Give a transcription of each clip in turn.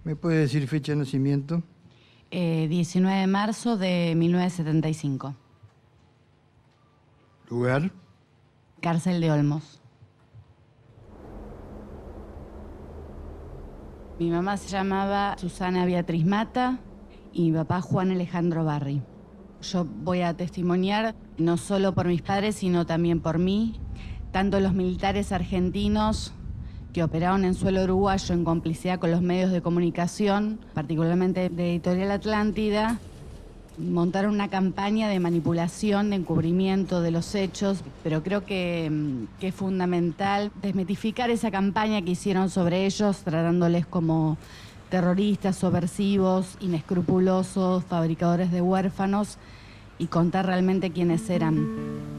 ¿Me puede decir fecha de nacimiento? 19 de marzo de 1975. ¿Lugar? Cárcel de Olmos. Mi mamá se llamaba Susana Beatriz Mata y mi papá Juan Alejandro Barri. Yo voy a testimoniar no solo por mis padres, sino también por mí. Tanto los militares argentinos que operaron en suelo uruguayo en complicidad con los medios de comunicación, particularmente de Editorial Atlántida, montaron una campaña de manipulación, de encubrimiento de los hechos, pero creo que es fundamental desmitificar esa campaña que hicieron sobre ellos, tratándoles como terroristas, subversivos, inescrupulosos, fabricadores de huérfanos, y contar realmente quiénes eran.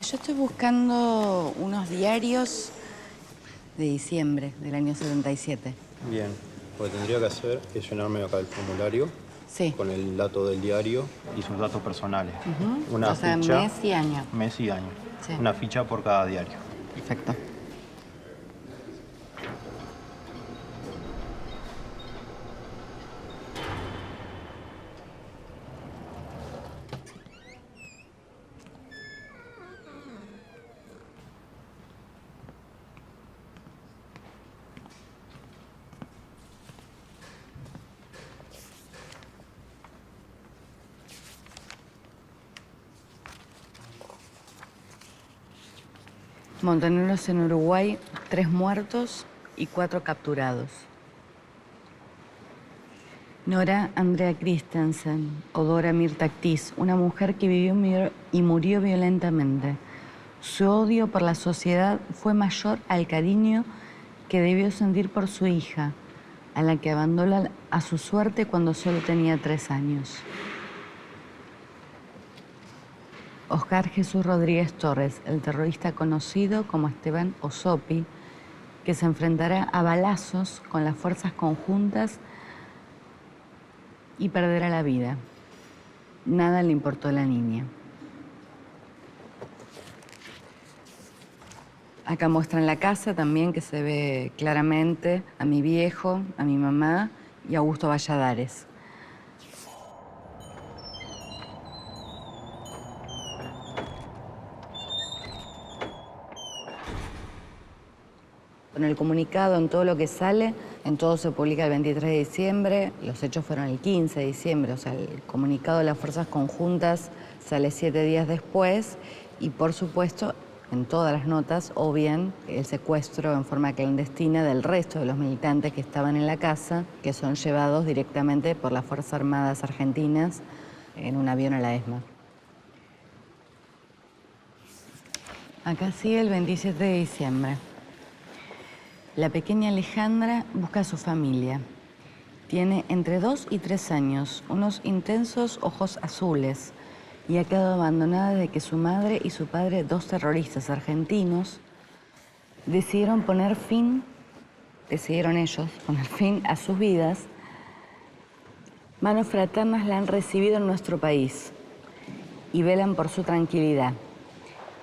Yo estoy buscando unos diarios de diciembre del año 77. Bien, lo que tendría que hacer es llenarme acá el formulario Sí. con el dato del diario y sus datos personales. O sea, mes y año. Mes y año. Sí. Una ficha por cada diario. Perfecto. Montoneros en Uruguay, 3 muertos y 4 capturados. Nora Andrea Christensen, o Dora Mirta Actis, una mujer que vivió y murió violentamente. Su odio por la sociedad fue mayor al cariño que debió sentir por su hija, a la que abandonó a su suerte cuando solo tenía 3 años. Oscar Jesús Rodríguez Torres, el terrorista conocido como Esteban Osopi, que se enfrentará a balazos con las fuerzas conjuntas y perderá la vida. Nada le importó a la niña. Acá muestran la casa también, que se ve claramente a mi viejo, a mi mamá y a Augusto Valladares. En el comunicado, en todo lo que sale, en todo se publica el 23 de diciembre, los hechos fueron el 15 de diciembre, o sea, el comunicado de las fuerzas conjuntas sale 7 días después y, por supuesto, en todas las notas obvian el secuestro en forma clandestina del resto de los militantes que estaban en la casa, que son llevados directamente por las Fuerzas Armadas Argentinas en un avión a la ESMA. Acá sigue el 27 de diciembre. La pequeña Alejandra busca a su familia. Tiene entre 2 y 3 años, unos intensos ojos azules y ha quedado abandonada desde que su madre y su padre, 2 terroristas argentinos, decidieron ellos poner fin a sus vidas. Manos fraternas la han recibido en nuestro país y velan por su tranquilidad.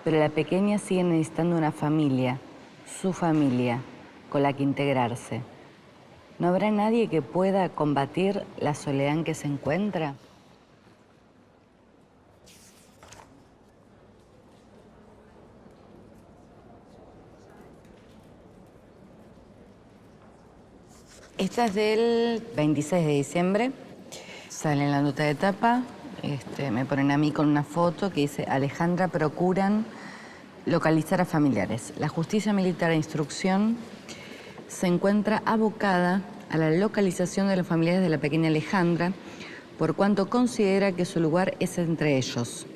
Pero la pequeña sigue necesitando una familia, su familia, con la que integrarse. ¿No habrá nadie que pueda combatir la soledad en que se encuentra? Esta es del 26 de diciembre. Sale en la nota de tapa. Me ponen a mí con una foto que dice: Alejandra procuran localizar a familiares. La justicia militar de instrucción se encuentra abocada a la localización de los familiares de la pequeña Alejandra, por cuanto considera que su lugar es entre ellos.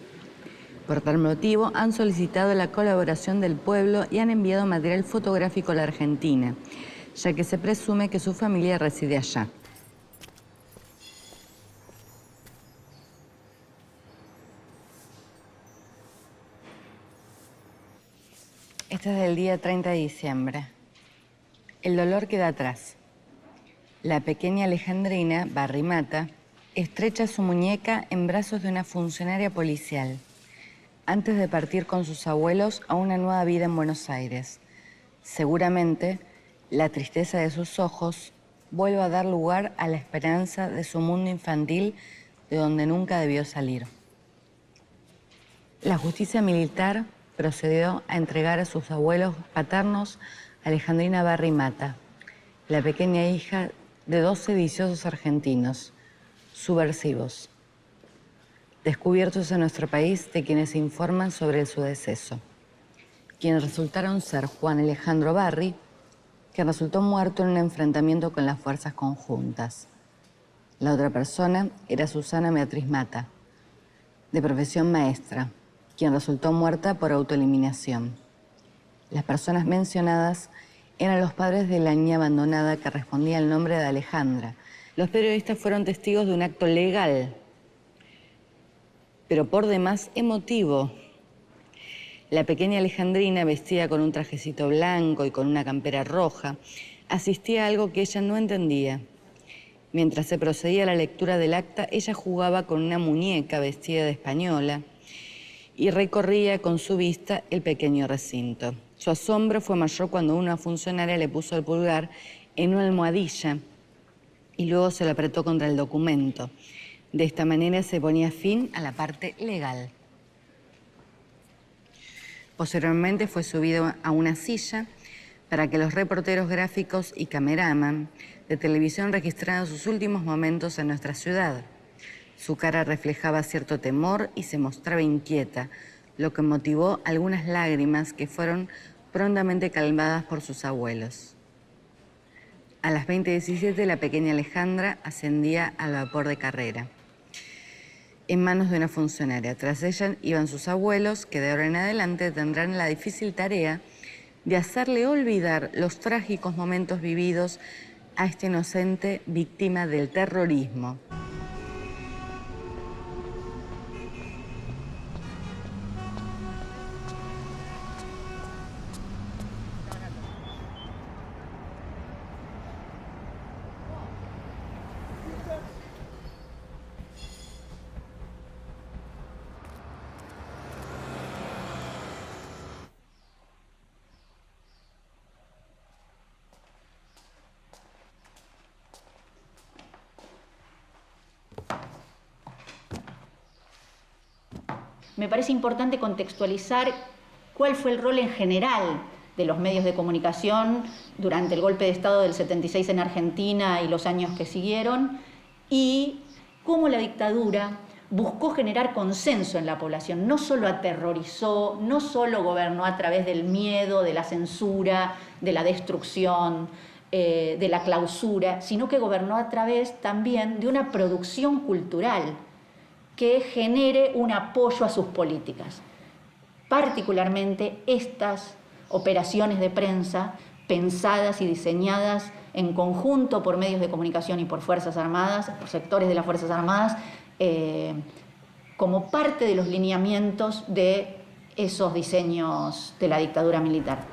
Por tal motivo, han solicitado la colaboración del pueblo y han enviado material fotográfico a la Argentina, ya que se presume que su familia reside allá. Este es del día 30 de diciembre. El dolor queda atrás. La pequeña Alejandrina Barrimata estrecha su muñeca en brazos de una funcionaria policial, antes de partir con sus abuelos a una nueva vida en Buenos Aires. Seguramente, la tristeza de sus ojos vuelve a dar lugar a la esperanza de su mundo infantil de donde nunca debió salir. La justicia militar procedió a entregar a sus abuelos paternos a Alejandrina Barrimata, la pequeña hija de dos sediciosos argentinos, subversivos, descubiertos en nuestro país de quienes informan sobre su deceso, quienes resultaron ser Juan Alejandro Barry, que resultó muerto en un enfrentamiento con las fuerzas conjuntas. La otra persona era Susana Beatriz Mata, de profesión maestra, quien resultó muerta por autoeliminación. Las personas mencionadas eran los padres de la niña abandonada que respondía al nombre de Alejandra. Los periodistas fueron testigos de un acto legal, pero por demás emotivo. La pequeña Alejandrina, vestida con un trajecito blanco y con una campera roja, asistía a algo que ella no entendía. Mientras se procedía a la lectura del acta, ella jugaba con una muñeca vestida de española y recorría con su vista el pequeño recinto. Su asombro fue mayor cuando una funcionaria le puso el pulgar en una almohadilla y luego se lo apretó contra el documento. De esta manera se ponía fin a la parte legal. Posteriormente fue subido a una silla para que los reporteros gráficos y cameraman de televisión registraran sus últimos momentos en nuestra ciudad. Su cara reflejaba cierto temor y se mostraba inquieta, lo que motivó algunas lágrimas que fueron prontamente calmadas por sus abuelos. A las 20:17, la pequeña Alejandra ascendía al vapor de carrera, en manos de una funcionaria. Tras ella iban sus abuelos, que de ahora en adelante tendrán la difícil tarea de hacerle olvidar los trágicos momentos vividos a esta inocente víctima del terrorismo. Me parece importante contextualizar cuál fue el rol en general de los medios de comunicación durante el golpe de Estado del 76 en Argentina y los años que siguieron, y cómo la dictadura buscó generar consenso en la población. No solo aterrorizó, no solo gobernó a través del miedo, de la censura, de la destrucción, de la clausura, sino que gobernó a través también de una producción cultural que genere un apoyo a sus políticas. Particularmente estas operaciones de prensa pensadas y diseñadas en conjunto por medios de comunicación y por Fuerzas Armadas, por sectores de las Fuerzas Armadas, como parte de los lineamientos de esos diseños de la dictadura militar.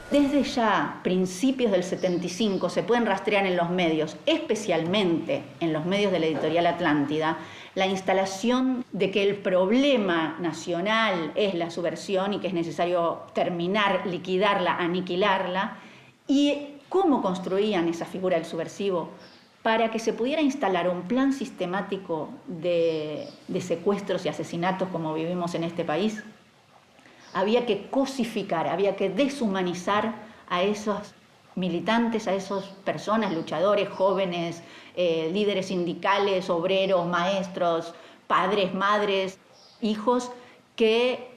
Desde ya, principios del 75, se pueden rastrear en los medios, especialmente en los medios de la editorial Atlántida, la instalación de que el problema nacional es la subversión y que es necesario terminar, liquidarla, aniquilarla, y cómo construían esa figura del subversivo para que se pudiera instalar un plan sistemático de secuestros y asesinatos como vivimos en este país. Había que cosificar, había que deshumanizar a esos militantes, a esas personas, luchadores, jóvenes, líderes sindicales, obreros, maestros, padres, madres, hijos, que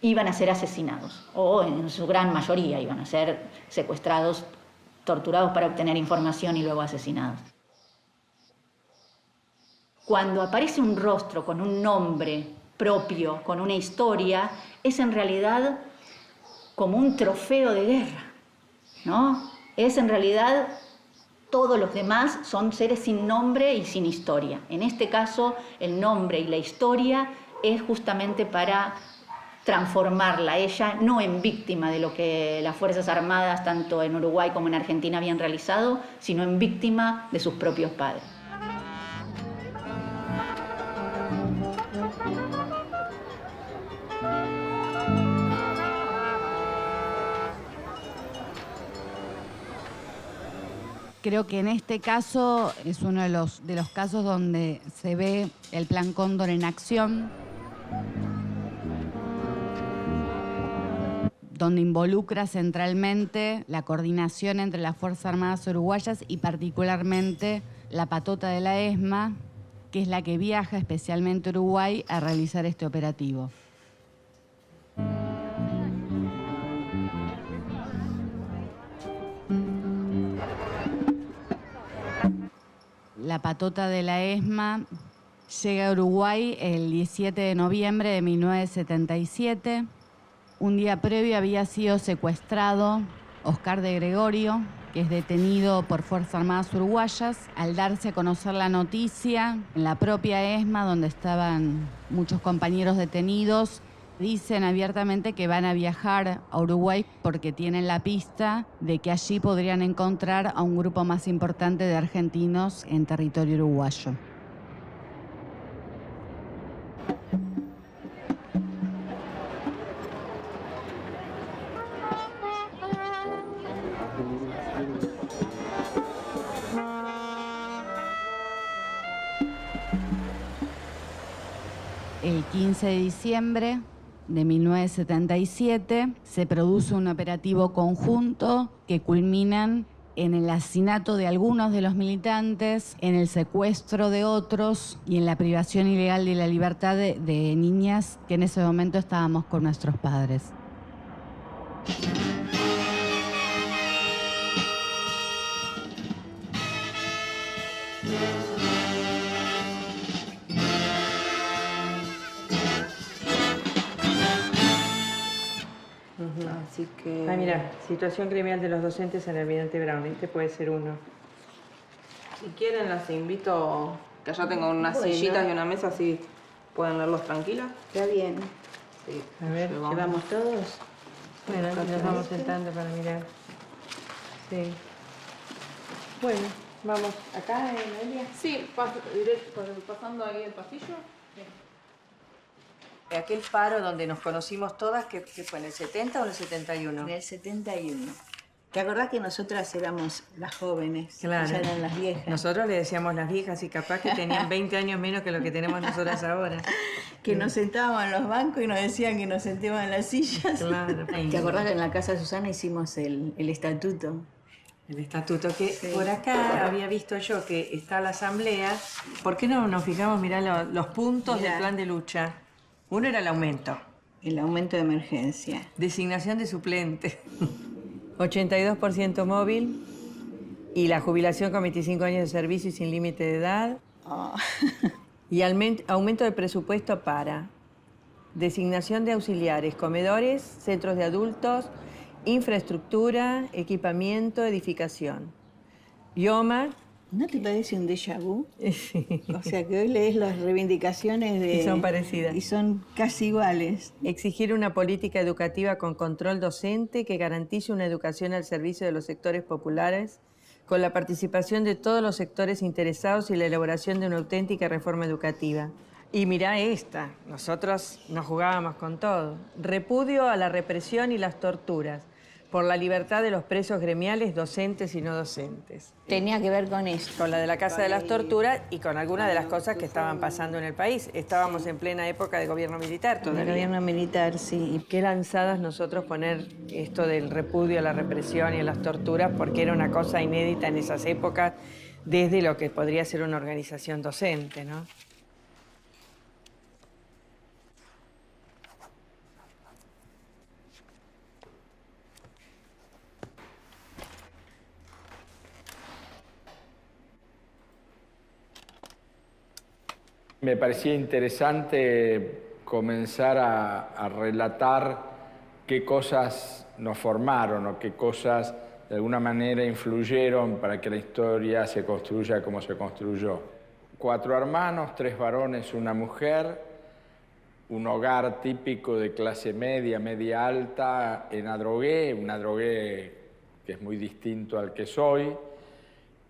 iban a ser asesinados, o en su gran mayoría iban a ser secuestrados, torturados para obtener información y luego asesinados. cuando aparece un rostro con un nombre propio, con una historia, es en realidad como un trofeo de guerra, ¿no? Es en realidad, todos los demás son seres sin nombre y sin historia. En este caso, el nombre y la historia es justamente para transformarla ella no en víctima de lo que las Fuerzas Armadas, tanto en Uruguay como en Argentina, habían realizado, sino en víctima de sus propios padres. Creo que en este caso es uno de los casos donde se ve el Plan Cóndor en acción, donde involucra centralmente la coordinación entre las Fuerzas Armadas uruguayas y particularmente la patota de la ESMA, que es la que viaja especialmente a Uruguay a realizar este operativo. La patota de la ESMA llega a Uruguay el 17 de noviembre de 1977. Un día previo había sido secuestrado Oscar de Gregorio, que es detenido por Fuerzas Armadas uruguayas. Al darse a conocer la noticia, en la propia ESMA, donde estaban muchos compañeros detenidos, dicen abiertamente que van a viajar a Uruguay porque tienen la pista de que allí podrían encontrar a un grupo más importante de argentinos en territorio uruguayo. El 15 de diciembre de 1977 se produce un operativo conjunto que culminan en el asesinato de algunos de los militantes, en el secuestro de otros y en la privación ilegal de la libertad de niñas que en ese momento estábamos con nuestros padres. Así que... Ah, mira, situación criminal de los docentes en el Almirante Brown. Este puede ser uno. Si quieren, las invito, que allá tengo unas Bueno. sillitas y una mesa, así pueden leerlos tranquilas. Está bien. Sí, A ver, ¿Llevamos todos? Bueno, aquí nos vamos sentando para mirar. Sí. Bueno, vamos. ¿Acá, Elia? Sí, pasando ahí el pasillo. Aquel paro donde nos conocimos todas, ¿qué fue, en el 70 o en el 71? En el 71. ¿Te acordás que nosotras éramos las jóvenes? Claro. Ya eran las viejas. Nosotros le decíamos las viejas y capaz que tenían 20 años menos que lo que tenemos nosotras ahora. Que nos sentábamos en los bancos y nos decían que nos sentemos en las sillas. Claro. ¿Te acordás que en la casa de Susana hicimos el estatuto? El estatuto que Sí. por acá había visto yo que está la asamblea. ¿Por qué no nos fijamos, mirá, los puntos Mirá. del plan de lucha? Uno era el aumento. El aumento de emergencia. Designación de suplente. 82% móvil. Y la jubilación con 25 años de servicio y sin límite de edad. Oh. Y aumento de presupuesto para designación de auxiliares, comedores, centros de adultos, infraestructura, equipamiento, edificación. IOMA. ¿No te parece un déjà vu? Sí. O sea, que hoy lees las reivindicaciones de... Y son parecidas. Y son casi iguales. Exigir una política educativa con control docente que garantice una educación al servicio de los sectores populares, con la participación de todos los sectores interesados y la elaboración de una auténtica reforma educativa. Y mirá esta, nosotros nos jugábamos con todo. Repudio a la represión y las torturas, por la libertad de los presos gremiales, docentes y no docentes. Tenía que ver con esto. Con la de la Casa de las Torturas y con algunas de las cosas que estaban pasando en el país. Estábamos en plena época de gobierno militar Del todavía. gobierno militar, sí. Qué lanzadas nosotros poner esto del repudio a la represión y a las torturas, porque era una cosa inédita en esas épocas, desde lo que podría ser una organización docente, ¿no? Me parecía interesante comenzar a relatar qué cosas nos formaron o qué cosas de alguna manera influyeron para que la historia se construya como se construyó. 4 hermanos, 3 varones, 1 mujer, un hogar típico de clase media, media alta en Adrogué, un Adrogué que es muy distinto al que soy,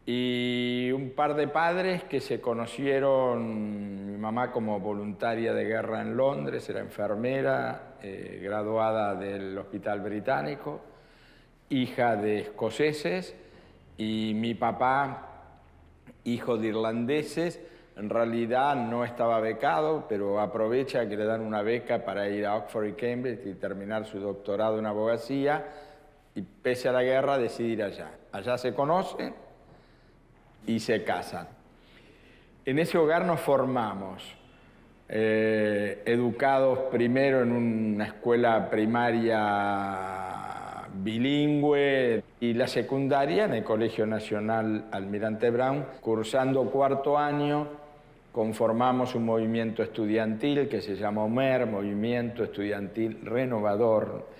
y un par de padres que se conocieron, mi mamá como voluntaria de guerra en Londres, era enfermera, graduada del Hospital Británico, hija de escoceses, y mi papá, hijo de irlandeses. En realidad no estaba becado, pero aprovecha que le dan una beca para ir a Oxford y Cambridge y terminar su doctorado en abogacía, y pese a la guerra decide ir allá. Allá se conocen y se casan. En ese hogar nos formamos, educados primero en una escuela primaria bilingüe y la secundaria en el Colegio Nacional Almirante Brown. Cursando 4º año, conformamos un movimiento estudiantil que se llama OMER, Movimiento Estudiantil Renovador.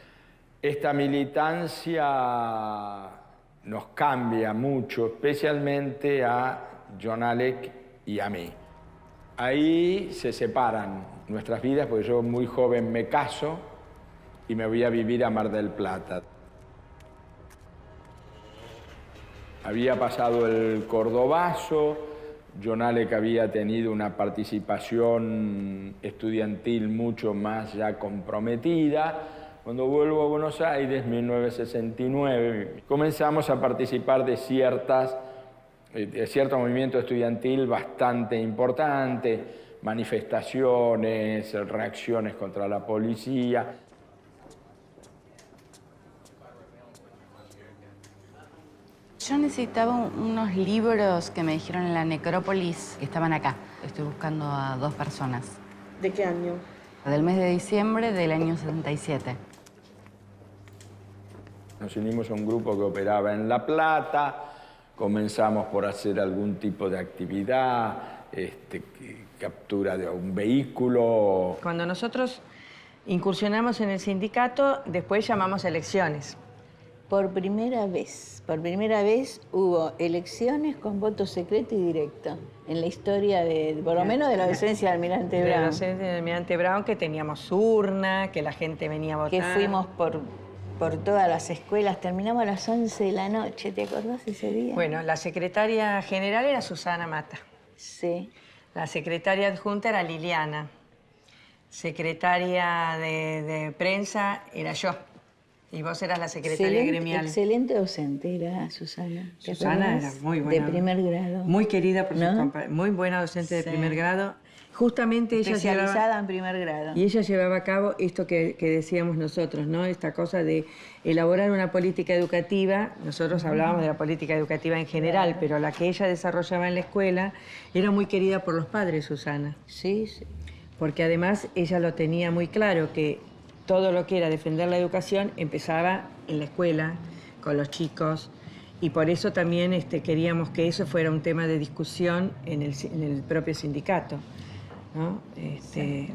Esta militancia nos cambia mucho, especialmente a John Alec y a mí. Ahí se separan nuestras vidas, porque yo muy joven me caso y me voy a vivir a Mar del Plata. Había pasado el Cordobazo, John Alec había tenido una participación estudiantil mucho más ya comprometida. Cuando vuelvo a Buenos Aires, 1969, comenzamos a participar de cierto movimiento estudiantil bastante importante, manifestaciones, reacciones contra la policía. Yo necesitaba unos libros que me dijeron en la necrópolis que estaban acá. Estoy buscando a 2 personas. ¿De qué año? Del mes de diciembre del año 77. Nos unimos a un grupo que operaba en La Plata, comenzamos por hacer algún tipo de actividad, captura de un vehículo. Cuando nosotros incursionamos en el sindicato, después llamamos a elecciones. Por primera vez hubo elecciones con voto secreto y directo en la historia por lo menos de la docencia de Almirante Brown. De la docencia de Almirante Brown, que teníamos urna, que la gente venía a votar. Que fuimos por todas las escuelas, terminamos a las 11 de la noche, ¿te acordás ese día? Bueno, la secretaria general era Susana Mata. Sí. La secretaria adjunta era Liliana. Secretaria de prensa era yo. Y vos eras la secretaria gremial. Excelente docente era Susana. Susana era muy buena. De primer grado. Muy querida por sus ¿No? compañeros. Muy buena docente de primer grado. Justamente ella especializada en primer grado. Y ella llevaba a cabo esto que decíamos nosotros, ¿no? Esta cosa de elaborar una política educativa. Nosotros hablábamos de la política educativa en general, pero la que ella desarrollaba en la escuela era muy querida por los padres, Susana. Sí, sí. Porque además ella lo tenía muy claro, que todo lo que era defender la educación empezaba en la escuela, con los chicos, y por eso también queríamos que eso fuera un tema de discusión en el propio sindicato, ¿no? Sí.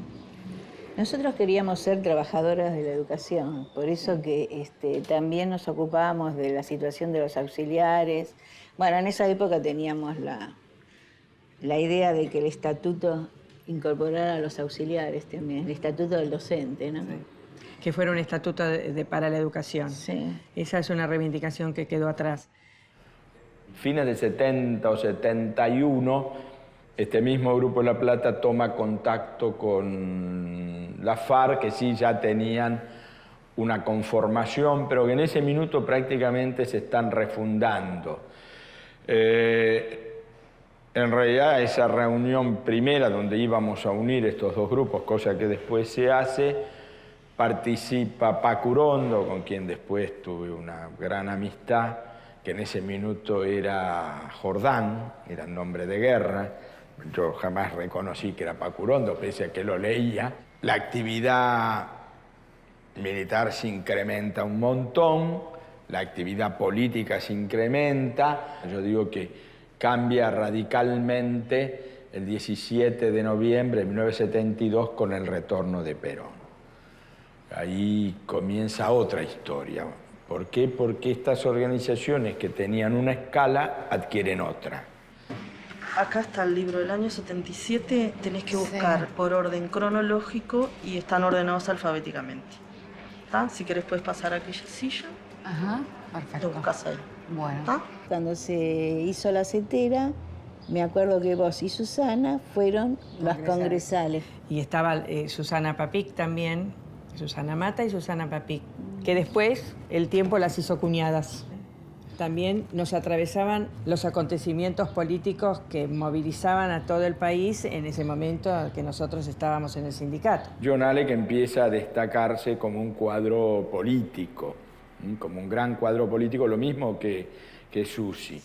Nosotros queríamos ser trabajadoras de la educación, por eso que también nos ocupábamos de la situación de los auxiliares. Bueno, en esa época teníamos la idea de que el estatuto incorporara a los auxiliares también, el estatuto del docente, ¿no? Sí. Que fuera un estatuto para la educación. Sí. Esa es una reivindicación que quedó atrás. Fines del 70 o 71, este mismo Grupo La Plata toma contacto con la FARC, que sí ya tenían una conformación, pero que en ese minuto prácticamente se están refundando. En realidad, esa reunión primera donde íbamos a unir estos 2 grupos, cosa que después se hace, participa Paco Urondo, con quien después tuve una gran amistad, que en ese minuto era Jordán, era el nombre de guerra. Yo jamás reconocí que era Paco Urondo, pese a que lo leía. La actividad militar se incrementa un montón, la actividad política se incrementa. Yo digo que cambia radicalmente el 17 de noviembre de 1972 con el retorno de Perón. Ahí comienza otra historia. ¿Por qué? Porque estas organizaciones que tenían una escala adquieren otra. Acá está el libro del año 77, tenés que buscar por orden cronológico y están ordenados alfabéticamente. ¿Está? Si querés puedes pasar a aquella silla. Ajá, perfecto. Lo buscas ahí. Bueno. ¿Está? Cuando se hizo la CETERA, me acuerdo que vos y Susana fueron las congresales. Y estaba Susana Papic también, Susana Mata y Susana Papic, que después el tiempo las hizo cuñadas. También nos atravesaban los acontecimientos políticos que movilizaban a todo el país en ese momento que nosotros estábamos en el sindicato. John Alec empieza a destacarse como un cuadro político, como un gran cuadro político, lo mismo que Susi.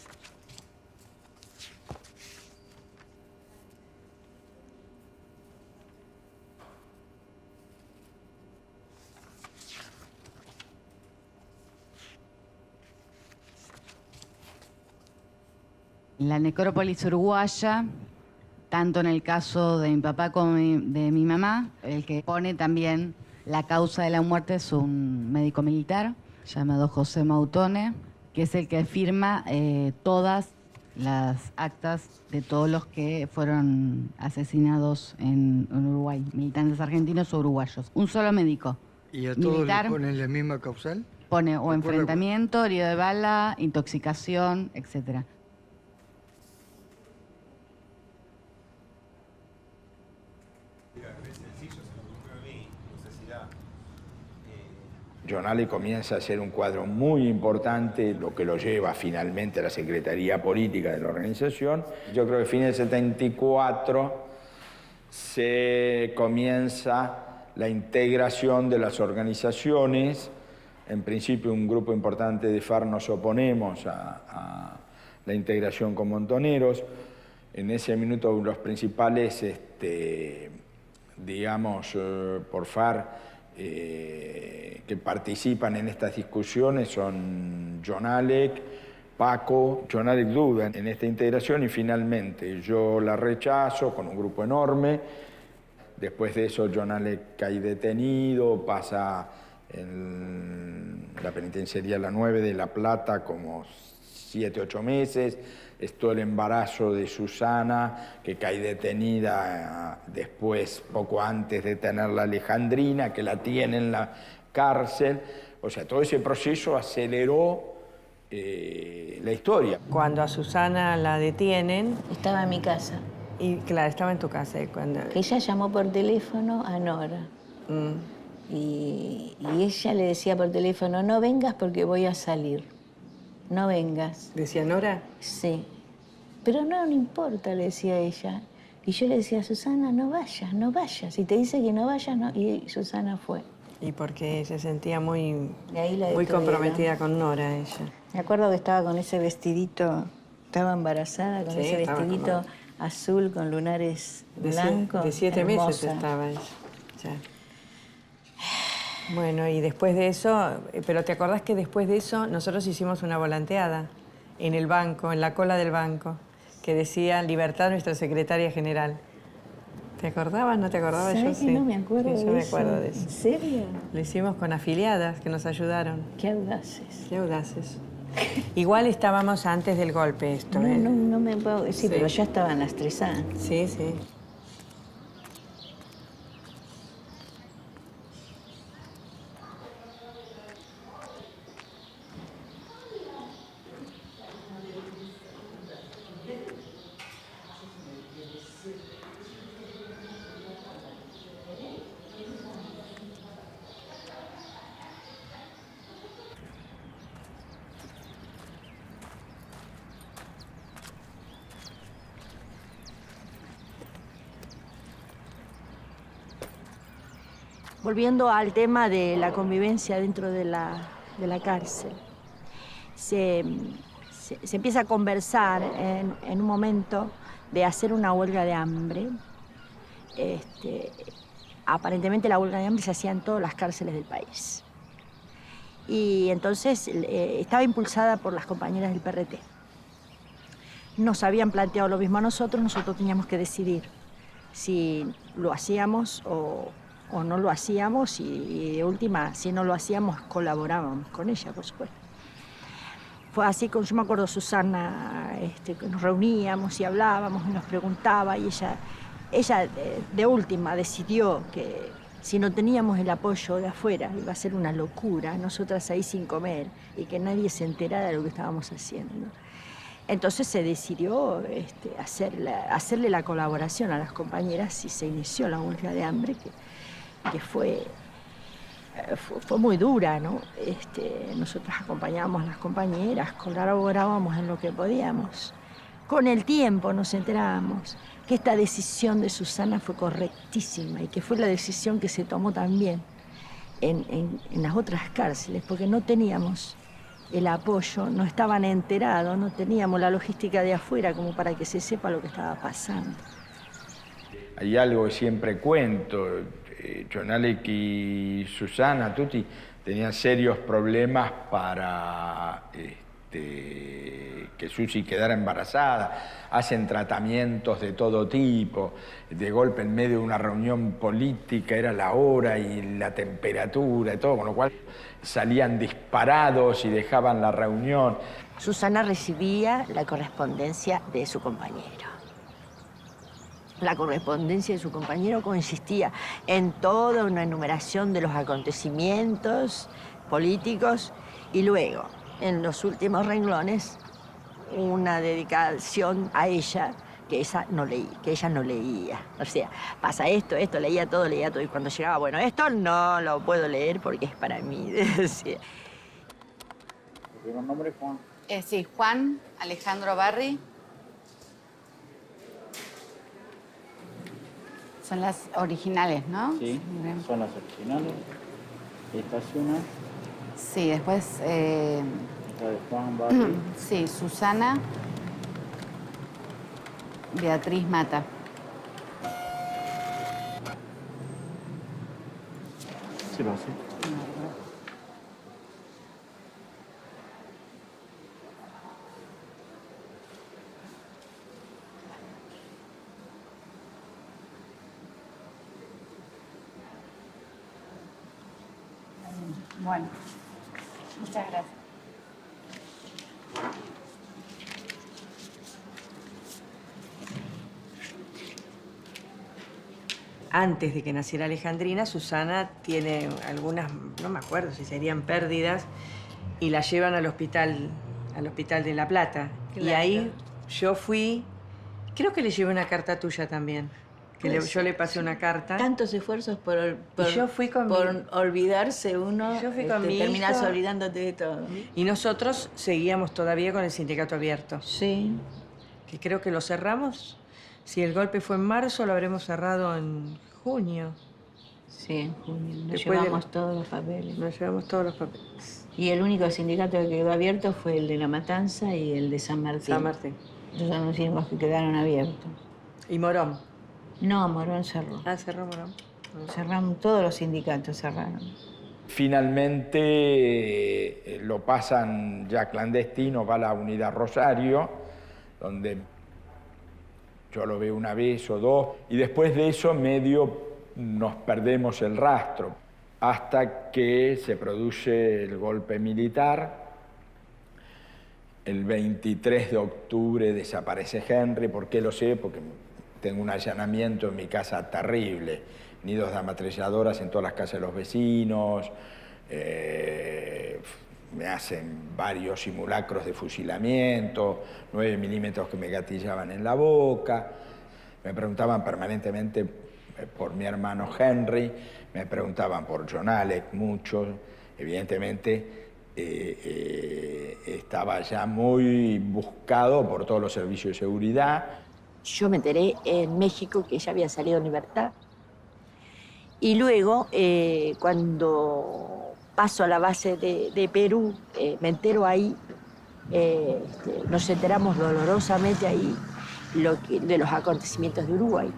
La necrópolis uruguaya, tanto en el caso de mi papá como de mi mamá, el que pone también la causa de la muerte es un médico militar llamado José Mautone, que es el que firma todas las actas de todos los que fueron asesinados en Uruguay, militantes argentinos o uruguayos. Un solo médico. ¿Y a todos militar, le ponen la misma causal? pone o enfrentamiento, herido de bala, intoxicación, etcétera. John Alec comienza a ser un cuadro muy importante, lo que lo lleva finalmente a la Secretaría Política de la organización. Yo creo que a fines del 74 se comienza la integración de las organizaciones. En principio un grupo importante de FARC nos oponemos a la integración con Montoneros. En ese minuto los principales, digamos, por FARC, que participan en estas discusiones son John Alec, Paco. John Alec duda en esta integración y finalmente yo la rechazo con un grupo enorme. Después de eso John Alec cae detenido, pasa en la penitenciaría La 9 de La Plata como 7, 8 meses. Esto el embarazo de Susana, que cae detenida después, poco antes de tener la Alejandrina, que la tiene en la cárcel. O sea, todo ese proceso aceleró la historia. Cuando a Susana la detienen... Estaba en mi casa. Y claro, estaba en tu casa. Cuando... Ella llamó por teléfono a Nora. Y ella le decía por teléfono, no vengas porque voy a salir. No vengas. ¿Decía Nora? Sí. Pero no importa, le decía ella. Y yo le decía, Susana, no vayas, no vayas. Si te dice que no vayas, no. Y Susana fue. Y porque se sentía muy muy comprometida con Nora, ella. Me acuerdo que estaba con ese vestidito, estaba embarazada, con ese vestidito azul con lunares blancos. De 7 meses estaba ella. Ya. Bueno, y después de eso, pero ¿te acordás que después de eso nosotros hicimos una volanteada en el banco, en la cola del banco, que decía Libertad nuestra secretaria general? ¿Te acordabas? ¿No te acordabas? ¿Sabes Yo que sí. no me acuerdo Sí, yo de me eso? acuerdo de eso. ¿En serio? Lo hicimos con afiliadas que nos ayudaron. Qué audaces. Qué audaces. Igual estábamos antes del golpe esto, No, ¿eh? no me puedo decir, pero ya estaban las 3 años. Sí, sí. Volviendo al tema de la convivencia dentro de la cárcel, se empieza a conversar en un momento de hacer una huelga de hambre. Aparentemente la huelga de hambre se hacía en todas las cárceles del país. Y entonces estaba impulsada por las compañeras del PRT. nos habían planteado lo mismo a nosotros teníamos que decidir si lo hacíamos o no lo hacíamos y de última, si no lo hacíamos, colaborábamos con ella, por supuesto. Fue así, yo me acuerdo, Susana, que nos reuníamos y hablábamos y nos preguntaba y ella de última decidió que si no teníamos el apoyo de afuera iba a ser una locura, nosotras ahí sin comer y que nadie se enterara de lo que estábamos haciendo. Entonces se decidió hacerle la colaboración a las compañeras y se inició la huelga de hambre, que fue muy dura, ¿no? Nosotras acompañábamos a las compañeras, colaborábamos en lo que podíamos. Con el tiempo nos enterábamos que esta decisión de Susana fue correctísima y que fue la decisión que se tomó también en las otras cárceles, porque no teníamos el apoyo, no estaban enterados, no teníamos la logística de afuera como para que se sepa lo que estaba pasando. Hay algo que siempre cuento, Jonalek y Susana Tutti tenían serios problemas para que Susi quedara embarazada. Hacen tratamientos de todo tipo. De golpe, en medio de una reunión política, era la hora y la temperatura y todo, con lo cual salían disparados y dejaban la reunión. Susana recibía la correspondencia de su compañero. La correspondencia de su compañero consistía en toda una enumeración de los acontecimientos políticos y luego, en los últimos renglones, una dedicación a ella que ella no leía. O sea, pasa esto, leía todo, y cuando llegaba, bueno, esto no lo puedo leer porque es para mí. Decía. ¿El primer nombre es Juan? Sí, Juan Alejandro Barry. Son las originales, ¿no? Sí, son las originales. Esta es una. Sí, después... Esta de Juan Barry. Sí, Susana. Beatriz Mata. Sí, lo hace. Bueno, muchas gracias. Antes de que naciera Alejandrina, Susana tiene algunas, no me acuerdo si serían pérdidas, y la llevan al hospital de La Plata. Claro. Y ahí yo fui, creo que le llevé una carta tuya también. Yo le pasé una carta. Tantos esfuerzos por yo fui con olvidarse uno, yo fui con mi hijo, terminás olvidándote de todo. Y nosotros seguíamos todavía con el sindicato abierto. Sí. Que creo que lo cerramos. Si el golpe fue en marzo, lo habremos cerrado en junio. Sí, en junio. Nos Después llevamos todos los papeles. Nos llevamos todos los papeles. Y el único sindicato que quedó abierto fue el de La Matanza y el de San Martín. San Martín. Esos son los únicos que quedaron abiertos. ¿Y Morón? No, Morón cerró. Ah, cerró Morón. Cerramos, todos los sindicatos cerraron. Finalmente lo pasan ya clandestino, va a la unidad Rosario, donde yo lo veo una vez o dos, y después de eso medio nos perdemos el rastro, hasta que se produce el golpe militar. El 23 de octubre desaparece Henry. ¿Por qué lo sé? Porque tengo un allanamiento en mi casa terrible, nidos de ametralladoras en todas las casas de los vecinos, me hacen varios simulacros de fusilamiento, 9 milímetros que me gatillaban en la boca, me preguntaban permanentemente por mi hermano Henry, me preguntaban por Jonalek mucho, evidentemente estaba ya muy buscado por todos los servicios de seguridad. Yo me enteré en México que ella había salido en libertad. Y luego, cuando paso a la base de Perú, me entero ahí, nos enteramos dolorosamente ahí de los acontecimientos de Uruguay.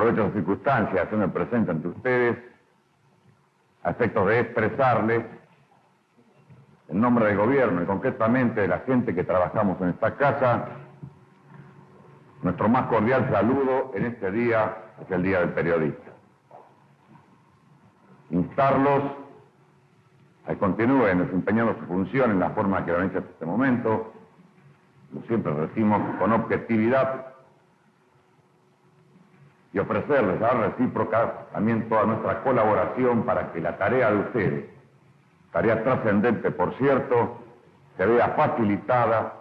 Aprovecho las circunstancias, hacerme presente ante ustedes a efectos de expresarles, en nombre del gobierno y concretamente de la gente que trabajamos en esta casa, nuestro más cordial saludo en este día, que es el Día del Periodista. Instarlos a que continúen desempeñando su función en la forma que lo han hecho hasta este momento, como siempre decimos, con objetividad, y ofrecerles a la recíproca también toda nuestra colaboración para que la tarea de ustedes, tarea trascendente por cierto, se vea facilitada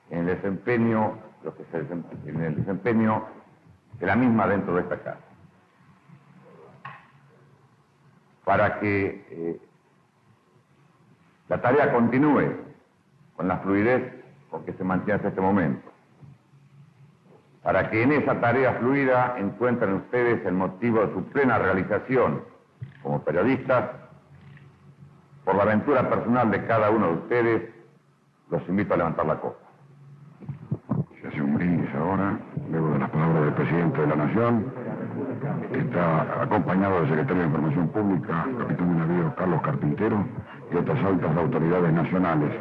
en el desempeño, de la misma dentro de esta casa. Para que la tarea continúe con la fluidez con que se mantiene hasta este momento. Para que en esa tarea fluida encuentren ustedes el motivo de su plena realización como periodistas. Por la aventura personal de cada uno de ustedes, los invito a levantar la copa. Se hace un brindis ahora, luego de las palabras del presidente de la Nación, que está acompañado del secretario de Información Pública, capitán de navío Carlos Carpintero, y otras altas autoridades nacionales.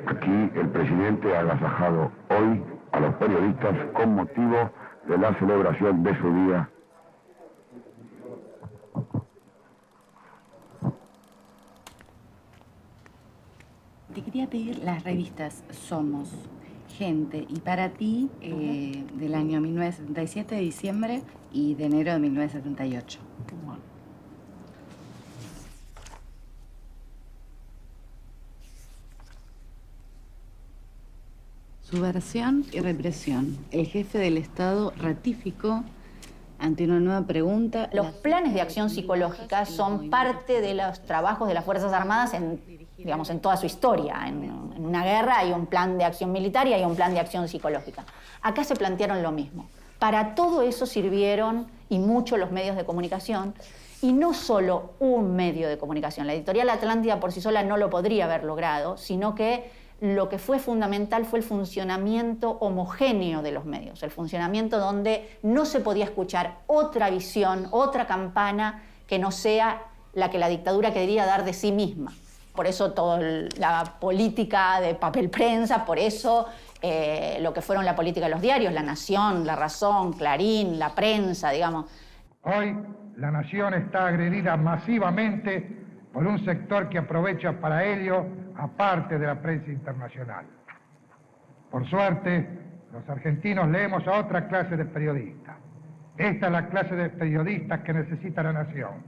Aquí el presidente ha agasajado hoy a los periodistas con motivo de la celebración de su día. Te quería pedir las revistas Somos, Gente y Para Ti del año 1977, de diciembre, y de enero de 1978. Subversión y represión. El jefe del Estado ratificó ante una nueva pregunta. Los planes de acción psicológica son parte de los trabajos de las Fuerzas Armadas en toda su historia. En una guerra hay un plan de acción militar y hay un plan de acción psicológica. Acá se plantearon lo mismo. Para todo eso sirvieron, y mucho, los medios de comunicación, y no solo un medio de comunicación. La editorial Atlántida por sí sola no lo podría haber logrado, sino que lo que fue fundamental fue el funcionamiento homogéneo de los medios, el funcionamiento donde no se podía escuchar otra visión, otra campana que no sea la que la dictadura quería dar de sí misma. Por eso toda la política de papel prensa, por eso lo que fueron la política de los diarios, La Nación, La Razón, Clarín, La Prensa, digamos. Hoy la nación está agredida masivamente por un sector que aprovecha para ello a parte de la prensa internacional. Por suerte, los argentinos leemos a otra clase de periodistas. Esta es la clase de periodistas que necesita la nación,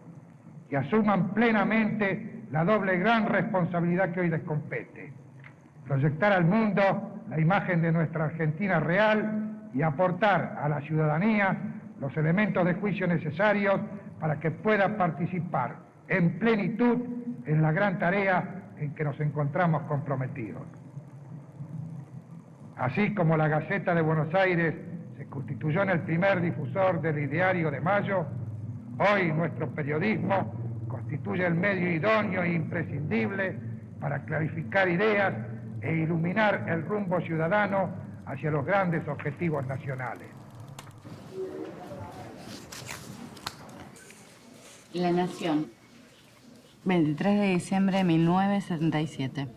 que asuman plenamente la doble gran responsabilidad que hoy les compete: proyectar al mundo la imagen de nuestra Argentina real y aportar a la ciudadanía los elementos de juicio necesarios para que pueda participar en plenitud en la gran tarea en que nos encontramos comprometidos. Así como la Gaceta de Buenos Aires se constituyó en el primer difusor del Ideario de Mayo, hoy nuestro periodismo constituye el medio idóneo e imprescindible para clarificar ideas e iluminar el rumbo ciudadano hacia los grandes objetivos nacionales. La Nación, 23 de diciembre de 1977.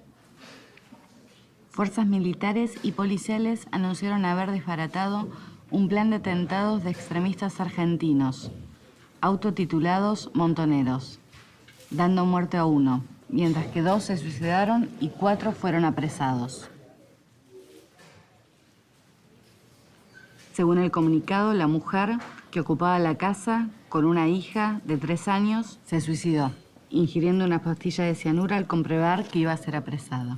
Fuerzas militares y policiales anunciaron haber desbaratado un plan de atentados de extremistas argentinos, autotitulados Montoneros, dando muerte a 1, mientras que 2 se suicidaron y 4 fueron apresados. Según el comunicado, la mujer que ocupaba la casa con una hija de 3 años se suicidó, ingiriendo una pastilla de cianuro al comprobar que iba a ser apresada.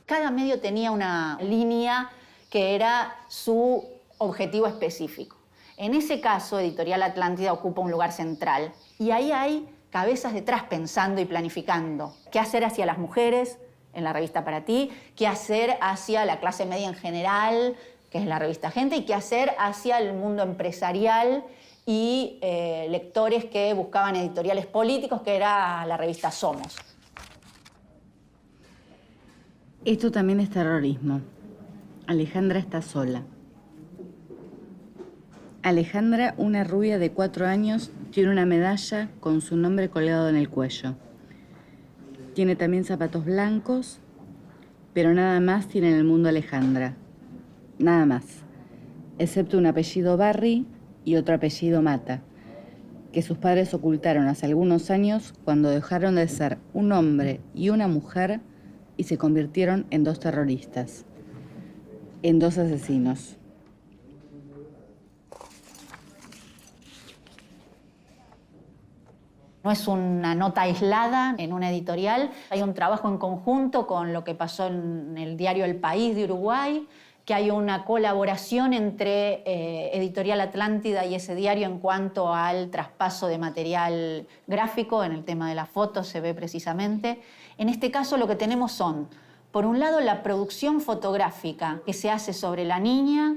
Cada medio tenía una línea que era su objetivo específico. En ese caso, Editorial Atlántida ocupa un lugar central y ahí hay cabezas detrás pensando y planificando qué hacer hacia las mujeres en la revista Para Ti, qué hacer hacia la clase media en general, que es la revista Gente, y qué hacer hacia el mundo empresarial y lectores que buscaban editoriales políticos, que era la revista Somos. Esto también es terrorismo. Alejandra está sola. Alejandra, una rubia de 4 años, tiene una medalla con su nombre colgado en el cuello. Tiene también zapatos blancos, pero nada más tiene en el mundo Alejandra. Nada más. Excepto un apellido Barry y otro apellido Mata, que sus padres ocultaron hace algunos años cuando dejaron de ser un hombre y una mujer y se convirtieron en 2 terroristas, en 2 asesinos. No es una nota aislada en una editorial, hay un trabajo en conjunto con lo que pasó en el diario El País de Uruguay, que hay una colaboración entre Editorial Atlántida y ese diario en cuanto al traspaso de material gráfico, en el tema de las fotos se ve precisamente. En este caso lo que tenemos son, por un lado, la producción fotográfica que se hace sobre la niña,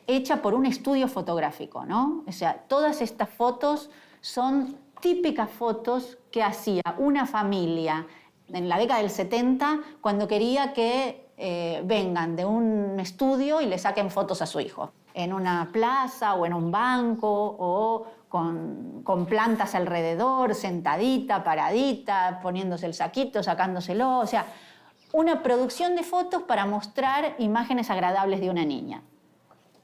hecha por un estudio fotográfico, ¿no? O sea, todas estas fotos son típicas fotos que hacía una familia en la década del 70 cuando quería que vengan de un estudio y le saquen fotos a su hijo. En una plaza o en un banco o con plantas alrededor, sentadita, paradita, poniéndose el saquito, sacándoselo. O sea, una producción de fotos para mostrar imágenes agradables de una niña.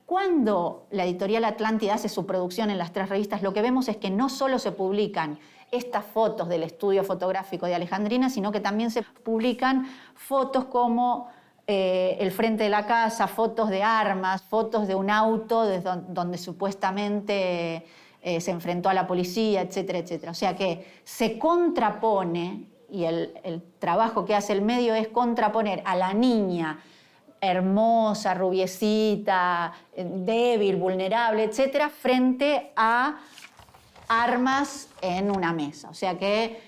Cuando la editorial Atlántida hace su producción en las 3 revistas, lo que vemos es que no solo se publican estas fotos del estudio fotográfico de Alejandrina, sino que también se publican fotos como el frente de la casa, fotos de armas, fotos de un auto donde supuestamente se enfrentó a la policía, etcétera, etcétera. O sea que se contrapone, y el trabajo que hace el medio es contraponer a la niña hermosa, rubiecita, débil, vulnerable, etcétera, frente a armas en una mesa. O sea que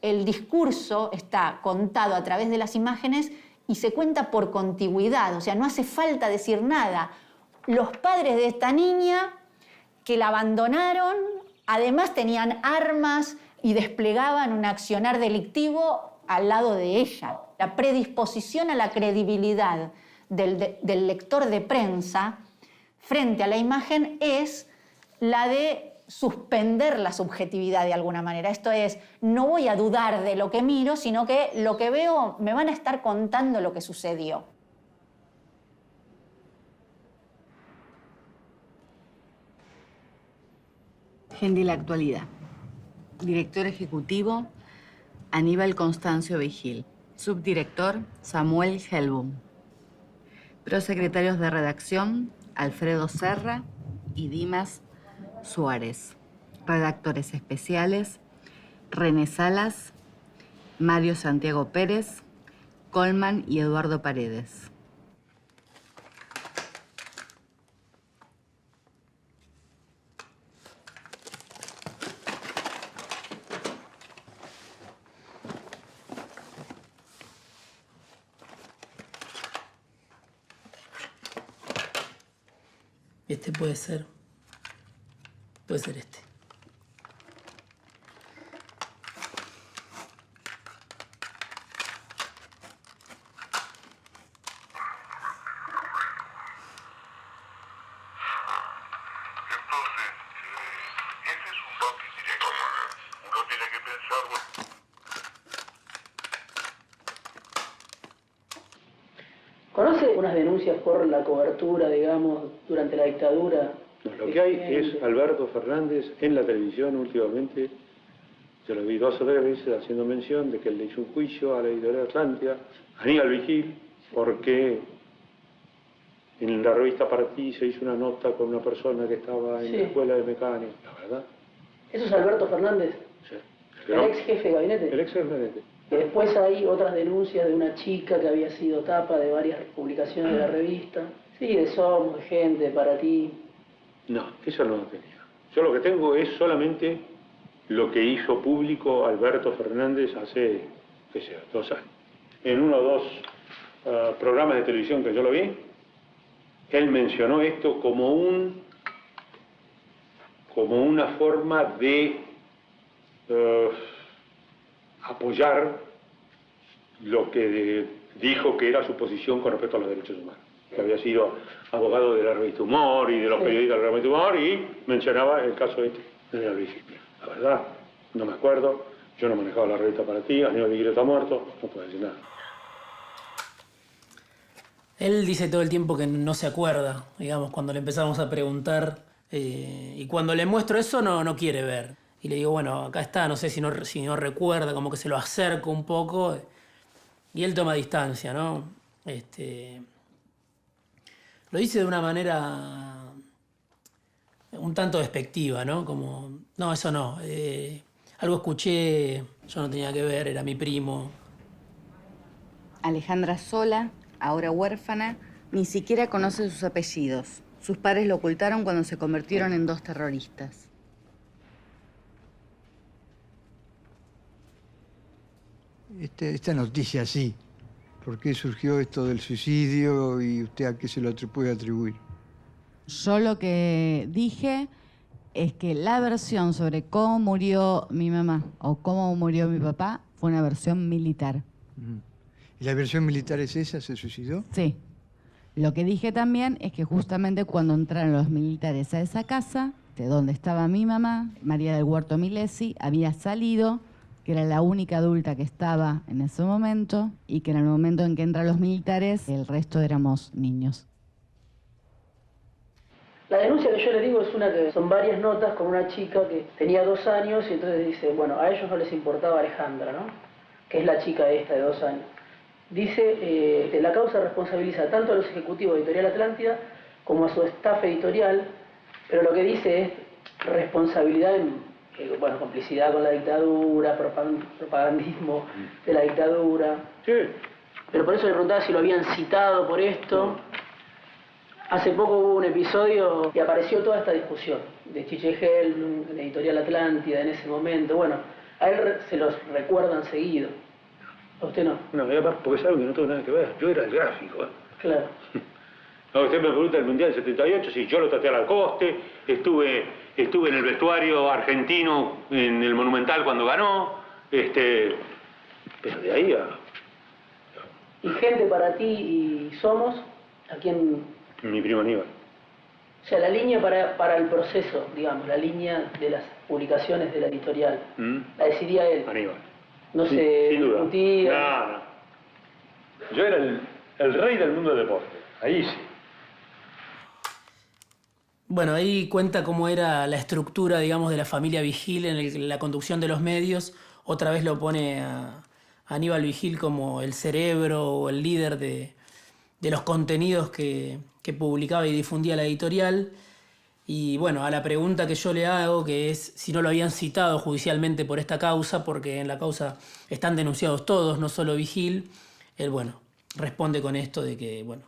el discurso está contado a través de las imágenes y se cuenta por contigüidad, o sea, no hace falta decir nada. Los padres de esta niña que la abandonaron, además tenían armas y desplegaban un accionar delictivo al lado de ella. La predisposición a la credibilidad del lector de prensa frente a la imagen es la de suspender la subjetividad de alguna manera. Esto es, no voy a dudar de lo que miro, sino que lo que veo me van a estar contando lo que sucedió. Gente de la actualidad. Director ejecutivo, Aníbal Constancio Vigil. Subdirector, Samuel Helbum. Prosecretarios de redacción, Alfredo Serra y Dimas Suárez. Redactores especiales, René Salas, Mario Santiago Pérez, Colman y Eduardo Paredes. Este puede ser este. ¿Conoce unas denuncias por la cobertura, digamos, durante la dictadura? No, lo que hay es Alberto Fernández en la televisión últimamente. Yo lo vi 2 o 3 veces haciendo mención de que él le hizo un juicio a la editorial Atlántida, Aníbal Vigil, porque en la revista Partí se hizo una nota con una persona que estaba en la escuela de mecánica, ¿verdad? ¿Eso es Alberto Fernández? Sí. ¿El ex jefe de gabinete? El ex jefe de gabinete. Y después hay otras denuncias de una chica que había sido tapa de varias publicaciones de la revista. Sí, de Somos, de Gente, de Para Ti. No, eso no lo tenía. Yo lo que tengo es solamente lo que hizo público Alberto Fernández hace, qué sé, 2 años. En 1 o 2 programas de televisión que yo lo vi, él mencionó esto como una forma de apoyar lo que dijo que era su posición con respecto a los derechos humanos. que había sido abogado de la revista Humor y de los periodistas de la revista Humor, y mencionaba el caso de Aníbal Vigil. La verdad, no me acuerdo, yo no manejaba la revista Para Ti, Aníbal Vigil está muerto, no puedo decir nada. Él dice todo el tiempo que no se acuerda, digamos, cuando le empezamos a preguntar, y cuando le muestro eso no quiere ver. Y le digo, bueno, acá está, no sé si no recuerda, como que se lo acerco un poco, y él toma distancia, ¿no? Lo dice de una manera un tanto despectiva, ¿no? Como, no, eso no, algo escuché, yo no tenía que ver, era mi primo. Alejandra sola, ahora huérfana, ni siquiera conoce sus apellidos. Sus padres lo ocultaron cuando se convirtieron en 2 terroristas. Esta noticia sí. ¿Por qué surgió esto del suicidio y usted a qué se lo puede atribuir? Yo lo que dije es que la versión sobre cómo murió mi mamá o cómo murió mi papá fue una versión militar. ¿Y la versión militar es esa? ¿Se suicidó? Sí. Lo que dije también es que justamente cuando entraron los militares a esa casa, de donde estaba mi mamá, María del Huerto Milesi, había salido, que era la única adulta que estaba en ese momento, y que en el momento en que entran los militares, el resto éramos niños. La denuncia que yo le digo es una que son varias notas con una chica que tenía 2 años y entonces dice, bueno, a ellos no les importaba Alejandra, ¿no? Que es la chica esta de 2 años. Dice que la causa responsabiliza tanto a los ejecutivos de Editorial Atlántida como a su staff editorial, pero lo que dice es responsabilidad en, bueno, complicidad con la dictadura, propagandismo de la dictadura. Sí. Pero por eso le preguntaba si lo habían citado por esto. Hace poco hubo un episodio y apareció toda esta discusión de Chiche Helm, de Editorial Atlántida en ese momento. Bueno, a él se los recuerdan seguido. ¿A usted no? No, y además, porque saben que no tengo nada que ver. Yo era el gráfico, ¿eh? Claro. No, usted me pregunta del Mundial del 78, sí, yo lo traté a Lacoste, estuve en el vestuario argentino en el Monumental cuando ganó, pero de ahí a... ¿Y Gente para Ti y Somos? ¿A quién? Mi primo Aníbal. O sea, la línea para el proceso, digamos, la línea de las publicaciones de la editorial, la decidía él. Aníbal. No Sí, se sin duda. discutía. No. Yo era el rey del mundo del deporte, ahí sí. Bueno, ahí cuenta cómo era la estructura, digamos, de la familia Vigil en la conducción de los medios. Otra vez lo pone a Aníbal Vigil como el cerebro o el líder de los contenidos que publicaba y difundía la editorial. Y bueno, a la pregunta que yo le hago, que es si no lo habían citado judicialmente por esta causa, porque en la causa están denunciados todos, no solo Vigil, él, bueno, responde con esto de que, bueno,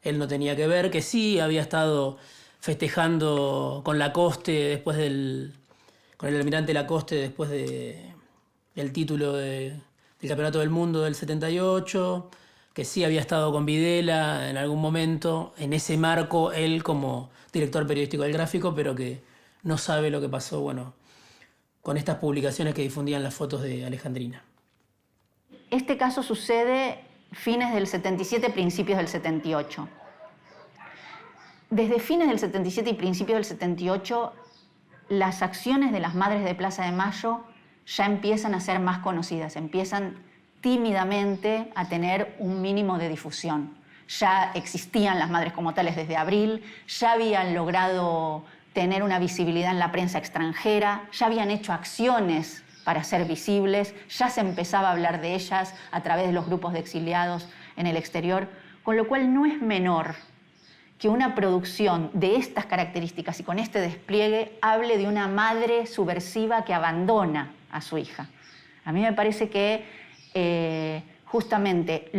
él no tenía que ver, que sí había estado festejando con Lacoste con el almirante Lacoste después del título del Campeonato del Mundo del 78, que sí había estado con Videla en algún momento, en ese marco él como director periodístico del Gráfico, pero que no sabe lo que pasó, bueno, con estas publicaciones que difundían las fotos de Alejandrina. Este caso sucede fines del 77, principios del 78. Desde fines del 77 y principios del 78, las acciones de las Madres de Plaza de Mayo ya empiezan a ser más conocidas, empiezan tímidamente a tener un mínimo de difusión. Ya existían las madres como tales desde abril, ya habían logrado tener una visibilidad en la prensa extranjera, ya habían hecho acciones para ser visibles, ya se empezaba a hablar de ellas a través de los grupos de exiliados en el exterior, con lo cual no es menor que una producción de estas características y con este despliegue hable de una madre subversiva que abandona a su hija. A mí me parece que justamente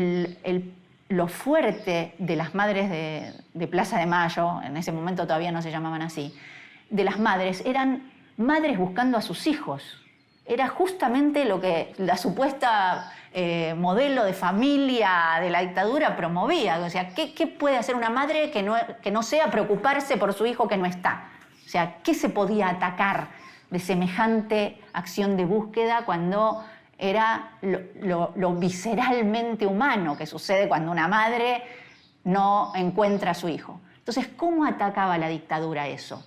lo fuerte de las madres de Plaza de Mayo, en ese momento todavía no se llamaban así, de las madres, eran madres buscando a sus hijos. Era justamente lo que la supuesta modelo de familia de la dictadura promovía. O sea, ¿qué puede hacer una madre que no sea preocuparse por su hijo que no está? O sea, ¿qué se podía atacar de semejante acción de búsqueda cuando era lo visceralmente humano que sucede cuando una madre no encuentra a su hijo. Entonces, ¿cómo atacaba la dictadura eso?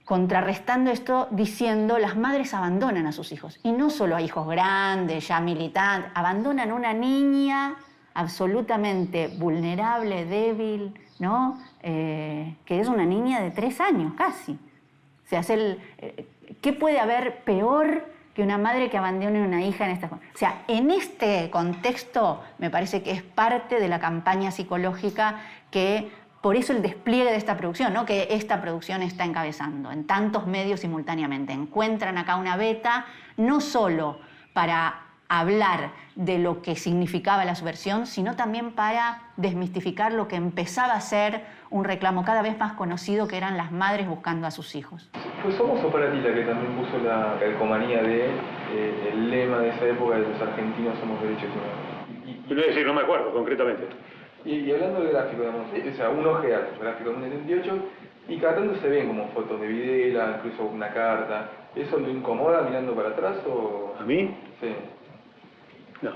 Contrarrestando esto diciendo las madres abandonan a sus hijos. Y no solo a hijos grandes, ya militantes, abandonan a una niña absolutamente vulnerable, débil, ¿no? Que es una niña de 3 años casi. O sea, ¿qué puede haber peor que una madre que abandone a una hija en esta... O sea, en este contexto me parece que es parte de la campaña psicológica que... Por eso el despliegue de esta producción, ¿no? Que esta producción está encabezando en tantos medios simultáneamente. Encuentran acá una beta, no solo para hablar de lo que significaba la subversión, sino también para desmistificar lo que empezaba a ser un reclamo cada vez más conocido, que eran las madres buscando a sus hijos. Fue Somos o para ti la que también puso la calcomanía el lema de esa época de los argentinos somos derechos humanos. Quiero decir, no me acuerdo concretamente. Y hablando de gráfico, digamos, o sea, un ojear, gráfico de 78, y cada tanto se ven como fotos de Videla, incluso una carta. ¿Eso lo incomoda mirando para atrás o...? ¿A mí? Sí. No.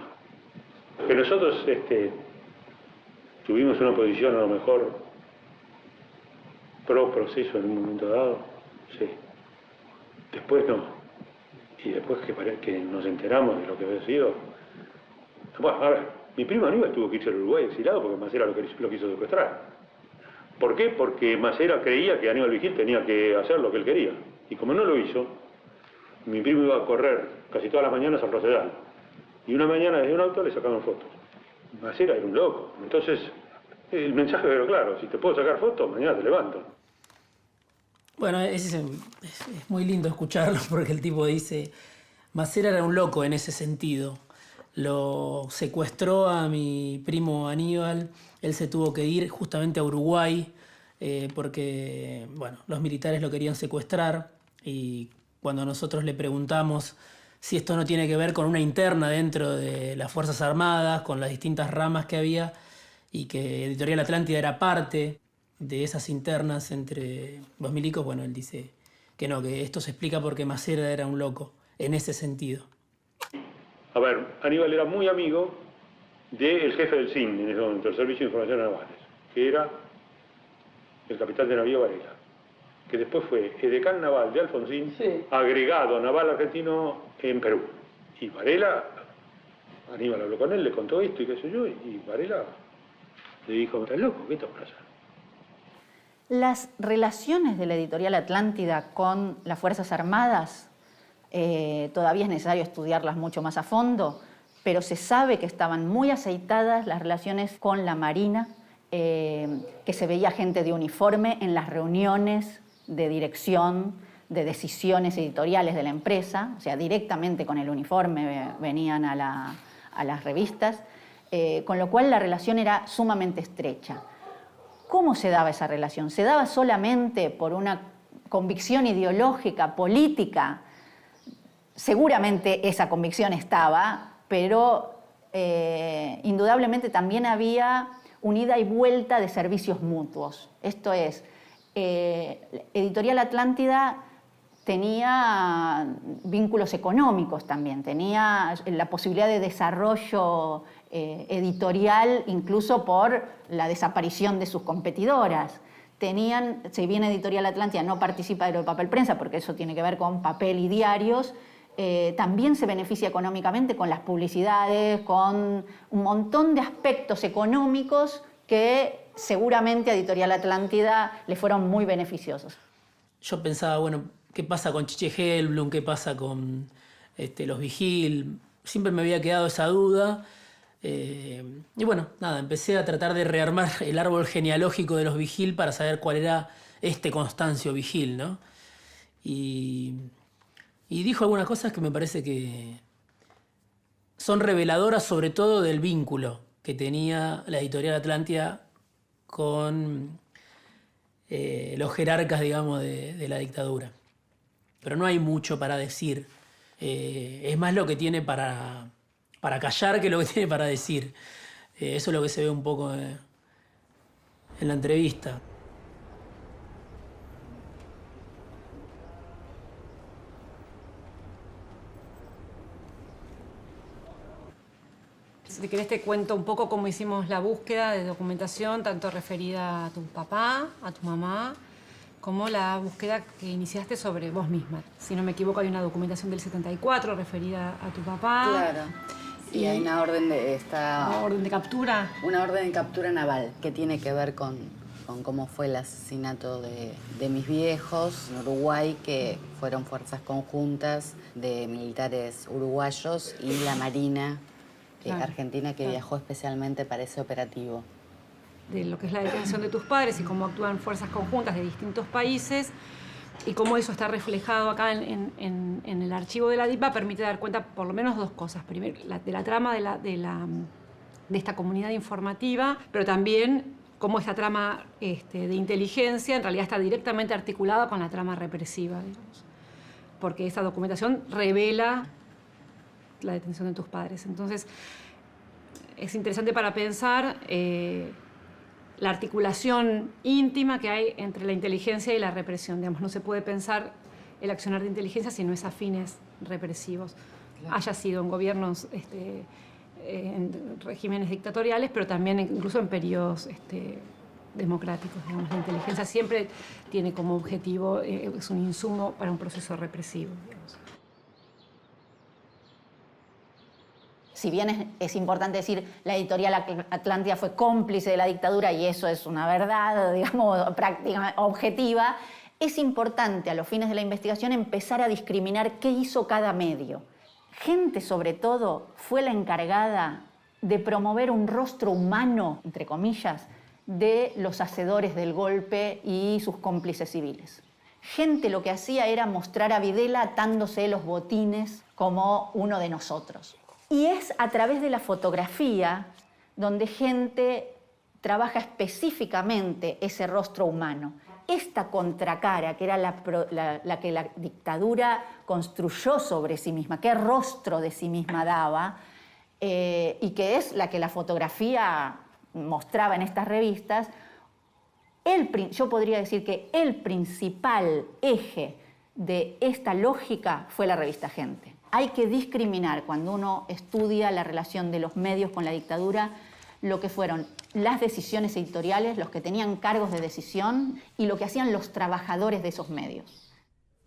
Que nosotros tuvimos una posición a lo mejor pro proceso en un momento dado, sí. Después no. Y después que nos enteramos de lo que había sido... Bueno, a ver. Mi primo Aníbal tuvo que irse al Uruguay exilado porque Masera lo quiso secuestrar. ¿Por qué? Porque Masera creía que Aníbal Vigil tenía que hacer lo que él quería. Y como no lo hizo, mi primo iba a correr casi todas las mañanas al Rosedal. Y una mañana desde un auto le sacaban fotos. Masera era un loco. Entonces, el mensaje era claro. Si te puedo sacar fotos, mañana te levanto. Bueno, es muy lindo escucharlo porque el tipo dice... Masera era un loco en ese sentido. Lo secuestró a mi primo Aníbal, él se tuvo que ir justamente a Uruguay porque bueno, los militares lo querían secuestrar y cuando nosotros le preguntamos si esto no tiene que ver con una interna dentro de las Fuerzas Armadas, con las distintas ramas que había y que Editorial Atlántida era parte de esas internas entre los milicos, bueno, él dice que no, que esto se explica porque Masera era un loco en ese sentido. A ver, Aníbal era muy amigo del jefe del SIN en ese momento, el Servicio de Informaciones Navales, que era el capitán de navío Varela, que después fue edecán naval de Alfonsín, sí, agregado naval argentino en Perú. Y Varela, Aníbal habló con él, le contó esto y qué sé yo, y Varela le dijo, ¿estás loco? ¿Qué te pasa? Las relaciones de la Editorial Atlántida con las Fuerzas Armadas todavía es necesario estudiarlas mucho más a fondo, pero se sabe que estaban muy aceitadas las relaciones con la Marina, que se veía gente de uniforme en las reuniones de dirección, de decisiones editoriales de la empresa, o sea, directamente con el uniforme venían a las revistas, con lo cual la relación era sumamente estrecha. ¿Cómo se daba esa relación? ¿Se daba solamente por una convicción ideológica, política? Seguramente esa convicción estaba, pero indudablemente también había una ida y vuelta de servicios mutuos. Esto es, Editorial Atlántida tenía vínculos económicos también, tenía la posibilidad de desarrollo editorial incluso por la desaparición de sus competidoras. Si bien Editorial Atlántida no participa de lo de papel prensa, porque eso tiene que ver con papel y diarios, también se beneficia económicamente con las publicidades, con un montón de aspectos económicos que seguramente a Editorial Atlántida le fueron muy beneficiosos. Yo pensaba, bueno, ¿qué pasa con Chiche Helblum? ¿Qué pasa con los Vigil? Siempre me había quedado esa duda. Y bueno, nada, empecé a tratar de rearmar el árbol genealógico de los Vigil para saber cuál era Constancio Vigil, ¿no? Y dijo algunas cosas que me parece que son reveladoras sobre todo del vínculo que tenía la Editorial Atlántida con los jerarcas, digamos, de la dictadura. Pero no hay mucho para decir. Es más lo que tiene para callar que lo que tiene para decir. Eso es lo que se ve un poco en la entrevista. Si querés te cuento un poco cómo hicimos la búsqueda de documentación, tanto referida a tu papá, a tu mamá, como la búsqueda que iniciaste sobre vos misma. Si no me equivoco, hay una documentación del 74 referida a tu papá. Claro. Y hay una orden de... ¿Una orden de captura? Una orden de captura naval que tiene que ver con cómo fue el asesinato de mis viejos en Uruguay, que fueron fuerzas conjuntas de militares uruguayos y la Marina argentina que viajó especialmente para ese operativo. De lo que es la detención de tus padres y cómo actúan fuerzas conjuntas de distintos países y cómo eso está reflejado acá en el archivo de la DIPA, permite dar cuenta por lo menos dos cosas. Primero, de la trama de esta comunidad informativa, pero también cómo esta trama de inteligencia en realidad está directamente articulada con la trama represiva, digamos. Porque esta documentación revela la detención de tus padres. Entonces, es interesante para pensar la articulación íntima que hay entre la inteligencia y la represión. Digamos, no se puede pensar el accionar de inteligencia si no es a fines represivos. Claro. Haya sido en gobiernos, en regímenes dictatoriales, pero también incluso en periodos democráticos. Digamos. La inteligencia siempre tiene como objetivo, es un insumo para un proceso represivo. Digamos. Si bien es importante decir la editorial Atlántida fue cómplice de la dictadura y eso es una verdad, digamos, prácticamente objetiva, es importante a los fines de la investigación empezar a discriminar qué hizo cada medio. Gente, sobre todo, fue la encargada de promover un rostro humano, entre comillas, de los hacedores del golpe y sus cómplices civiles. Gente lo que hacía era mostrar a Videla atándose los botines como uno de nosotros. Y es a través de la fotografía donde gente trabaja específicamente ese rostro humano. Esta contracara, que era la que la dictadura construyó sobre sí misma, qué rostro de sí misma daba, y que es la que la fotografía mostraba en estas revistas, yo podría decir que el principal eje de esta lógica fue la revista Gente. Hay que discriminar cuando uno estudia la relación de los medios con la dictadura, lo que fueron las decisiones editoriales, los que tenían cargos de decisión y lo que hacían los trabajadores de esos medios.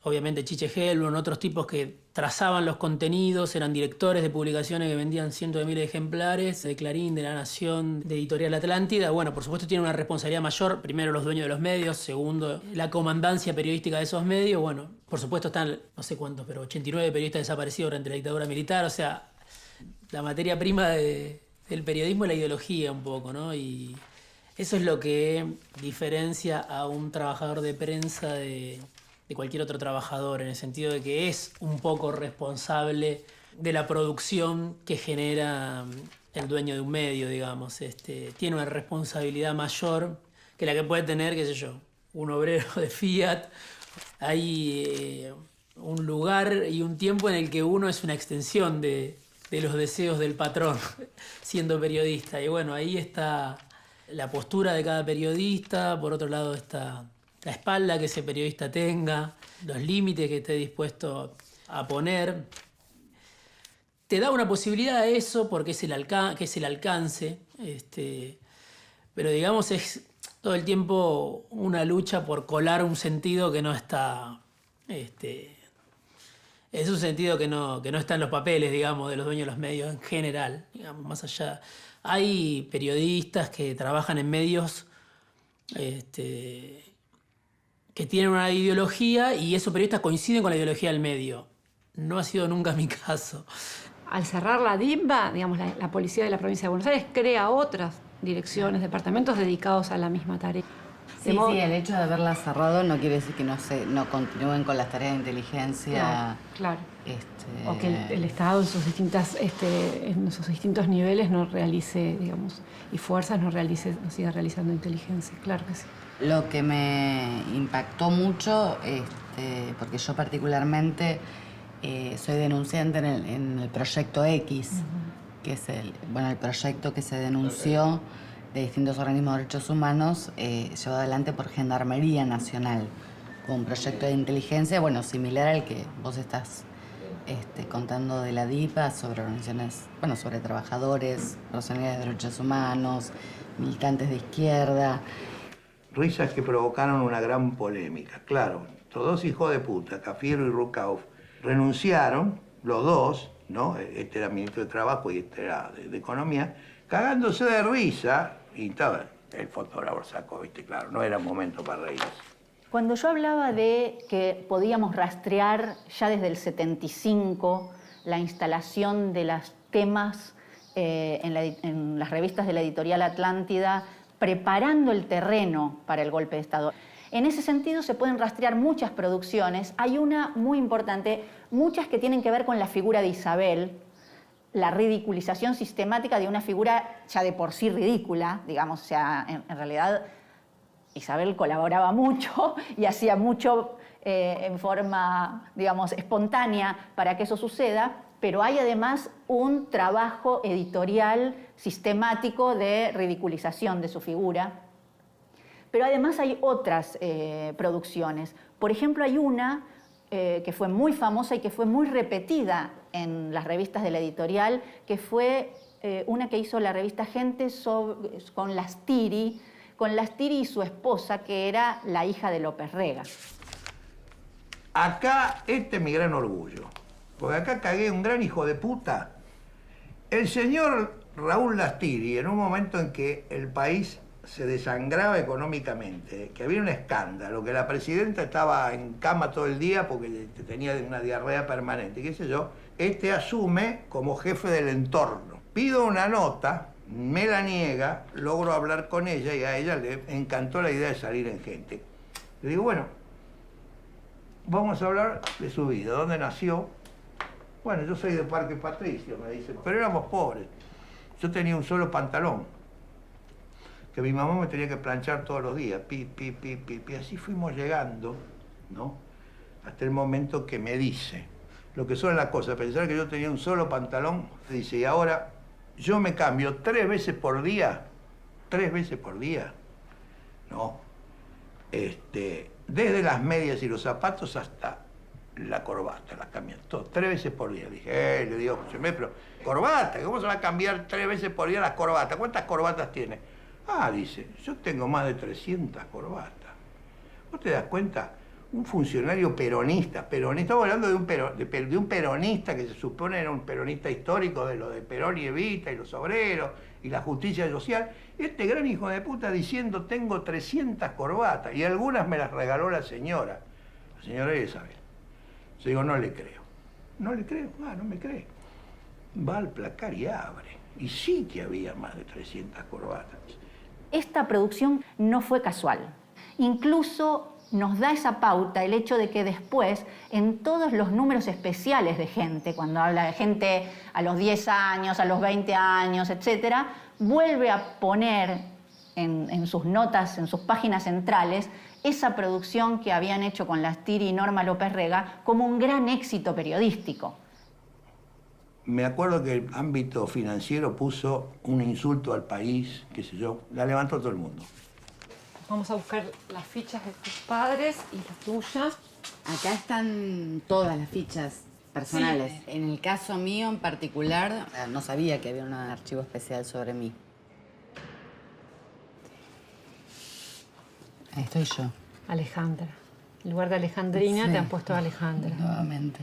Obviamente Chiche Helblum, otros tipos que trazaban los contenidos, eran directores de publicaciones que vendían cientos de miles de ejemplares, de Clarín, de La Nación, de Editorial Atlántida. Bueno, por supuesto tienen una responsabilidad mayor, primero los dueños de los medios, segundo la comandancia periodística de esos medios. Bueno, por supuesto están, no sé cuántos, pero 89 periodistas desaparecidos durante la dictadura militar. O sea, la materia prima del periodismo es la ideología un poco, ¿no? Y eso es lo que diferencia a un trabajador de prensa de cualquier otro trabajador, en el sentido de que es un poco responsable de la producción que genera el dueño de un medio, digamos. Tiene una responsabilidad mayor que la que puede tener, qué sé yo, un obrero de Fiat. Hay un lugar y un tiempo en el que uno es una extensión de los deseos del patrón, siendo periodista. Y bueno, ahí está la postura de cada periodista, por otro lado está la espalda que ese periodista tenga, los límites que esté dispuesto a poner. Te da una posibilidad a eso porque es el alcance, pero digamos es todo el tiempo una lucha por colar un sentido que no está... es un sentido que no está en los papeles, digamos, de los dueños de los medios en general, digamos, más allá. Hay periodistas que trabajan en medios que tienen una ideología y esos periodistas coinciden con la ideología del medio. No ha sido nunca mi caso. Al cerrar la DIPA, digamos, la policía de la provincia de Buenos Aires crea otras direcciones, departamentos dedicados a la misma tarea. Sí, el hecho de haberla cerrado no quiere decir que no continúen con las tareas de inteligencia. Claro. O que el Estado en sus distintos niveles no realice, digamos, y fuerzas no siga realizando inteligencia. Claro que sí. Lo que me impactó mucho, porque yo particularmente soy denunciante en el Proyecto X, que es el proyecto que se denunció de distintos organismos de derechos humanos, llevado adelante por Gendarmería Nacional, con un proyecto de inteligencia, similar al que vos estás contando de la DIPA sobre organizaciones, bueno, sobre trabajadores, personalidades de derechos humanos, militantes de izquierda. Risas que provocaron una gran polémica. Claro, estos dos hijos de puta, Cafiero y Rucauf, renunciaron, los dos, ¿no? Este era ministro de Trabajo y este era de Economía, cagándose de risa, y estaba el fotógrafo sacó, ¿viste? Claro, no era momento para reírse. Cuando yo hablaba de que podíamos rastrear ya desde el 75 la instalación de los temas en las revistas de la editorial Atlántida, preparando el terreno para el golpe de Estado. En ese sentido se pueden rastrear muchas producciones. Hay una muy importante, muchas que tienen que ver con la figura de Isabel, la ridiculización sistemática de una figura ya de por sí ridícula, digamos, o sea, en realidad Isabel colaboraba mucho y hacía mucho en forma, digamos, espontánea para que eso suceda, pero hay además un trabajo editorial sistemático de ridiculización de su figura. Pero además hay otras producciones. Por ejemplo, hay una que fue muy famosa y que fue muy repetida en las revistas de la editorial, que fue una que hizo la revista Gente con Lastiri y su esposa, que era la hija de López Rega. Acá, este es mi gran orgullo, porque acá cagué un gran hijo de puta. El señor Raúl Lastiri, en un momento en que el país se desangraba económicamente, que había un escándalo, que la presidenta estaba en cama todo el día porque tenía una diarrea permanente, qué sé yo, este asume como jefe del entorno. Pido una nota, me la niega, logro hablar con ella y a ella le encantó la idea de salir en Gente. Le digo, bueno, vamos a hablar de su vida, dónde nació. Bueno, yo soy de Parque Patricio, me dice, pero éramos pobres. Yo tenía un solo pantalón, que mi mamá me tenía que planchar todos los días, pi. Así fuimos llegando, ¿no? Hasta el momento que me dice, lo que son las cosas, pensar que yo tenía un solo pantalón, dice, y ahora yo me cambio 3 veces por día, 3 veces por día, ¿no? Desde las medias y los zapatos hasta la corbata, la cambian, todo, 3 veces por día. Dije, le digo, pero corbata, ¿cómo se va a cambiar 3 veces por día las corbatas? ¿Cuántas corbatas tiene? Ah, dice, yo tengo más de 300 corbatas. ¿Vos te das cuenta? Un funcionario peronista, estamos hablando de un peronista que se supone era un peronista histórico de lo de Perón y Evita y los obreros y la justicia social. Este gran hijo de puta diciendo tengo 300 corbatas y algunas me las regaló la señora Isabel. Yo digo, no le creo. No le creo, no me cree. Va al placar y abre. Y sí que había más de 300 corbatas. Esta producción no fue casual. Incluso nos da esa pauta el hecho de que después, en todos los números especiales de Gente, cuando habla de gente a los 10 años, a los 20 años, etc., vuelve a poner en sus notas, en sus páginas centrales, esa producción que habían hecho con Lastiri y Norma López Rega como un gran éxito periodístico. Me acuerdo que el ámbito financiero puso un insulto al país, qué sé yo, la levantó todo el mundo. Vamos a buscar las fichas de tus padres y las tuyas. Acá están todas las fichas personales. Sí. En el caso mío en particular, no sabía que había un archivo especial sobre mí. Ahí estoy yo. Alejandra. En lugar de Alejandrina Sí. te han puesto Alejandra. Nuevamente.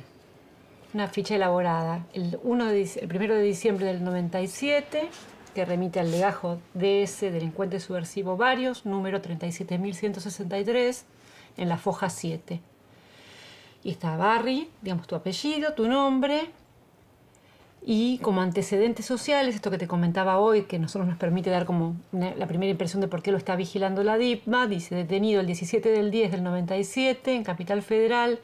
Una ficha elaborada el 1 de diciembre del 97, que remite al legajo DS, delincuente subversivo varios, número 37.163, en la foja 7. Y está Barry, digamos tu apellido, tu nombre, y como antecedentes sociales, esto que te comentaba hoy, que a nosotros nos permite dar como la primera impresión de por qué lo está vigilando la DIPMA, dice detenido el 17 del 10 del 97 en Capital Federal,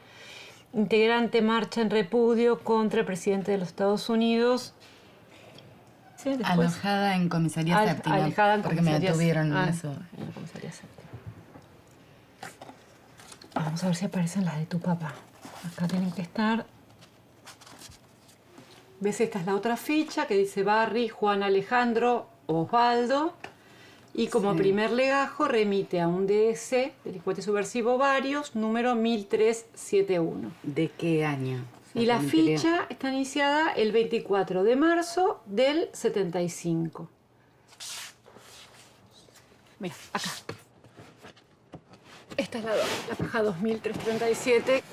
integrante marcha en repudio contra el presidente de los Estados Unidos. Sí, después. Alojada en comisaría séptima. Alejada en porque comisaría me detuvieron en en eso. la comisaría séptima. Vamos a ver si aparecen las de tu papá. Acá tienen que estar. ¿Ves? Esta es la otra ficha que dice Barry, Juan Alejandro, Osvaldo. Y como primer legajo remite a un DS, delincuente subversivo varios, número 1371. ¿De qué año? Y la ficha está iniciada el 24 de marzo del 75. Mira, acá. Esta es la caja 2337,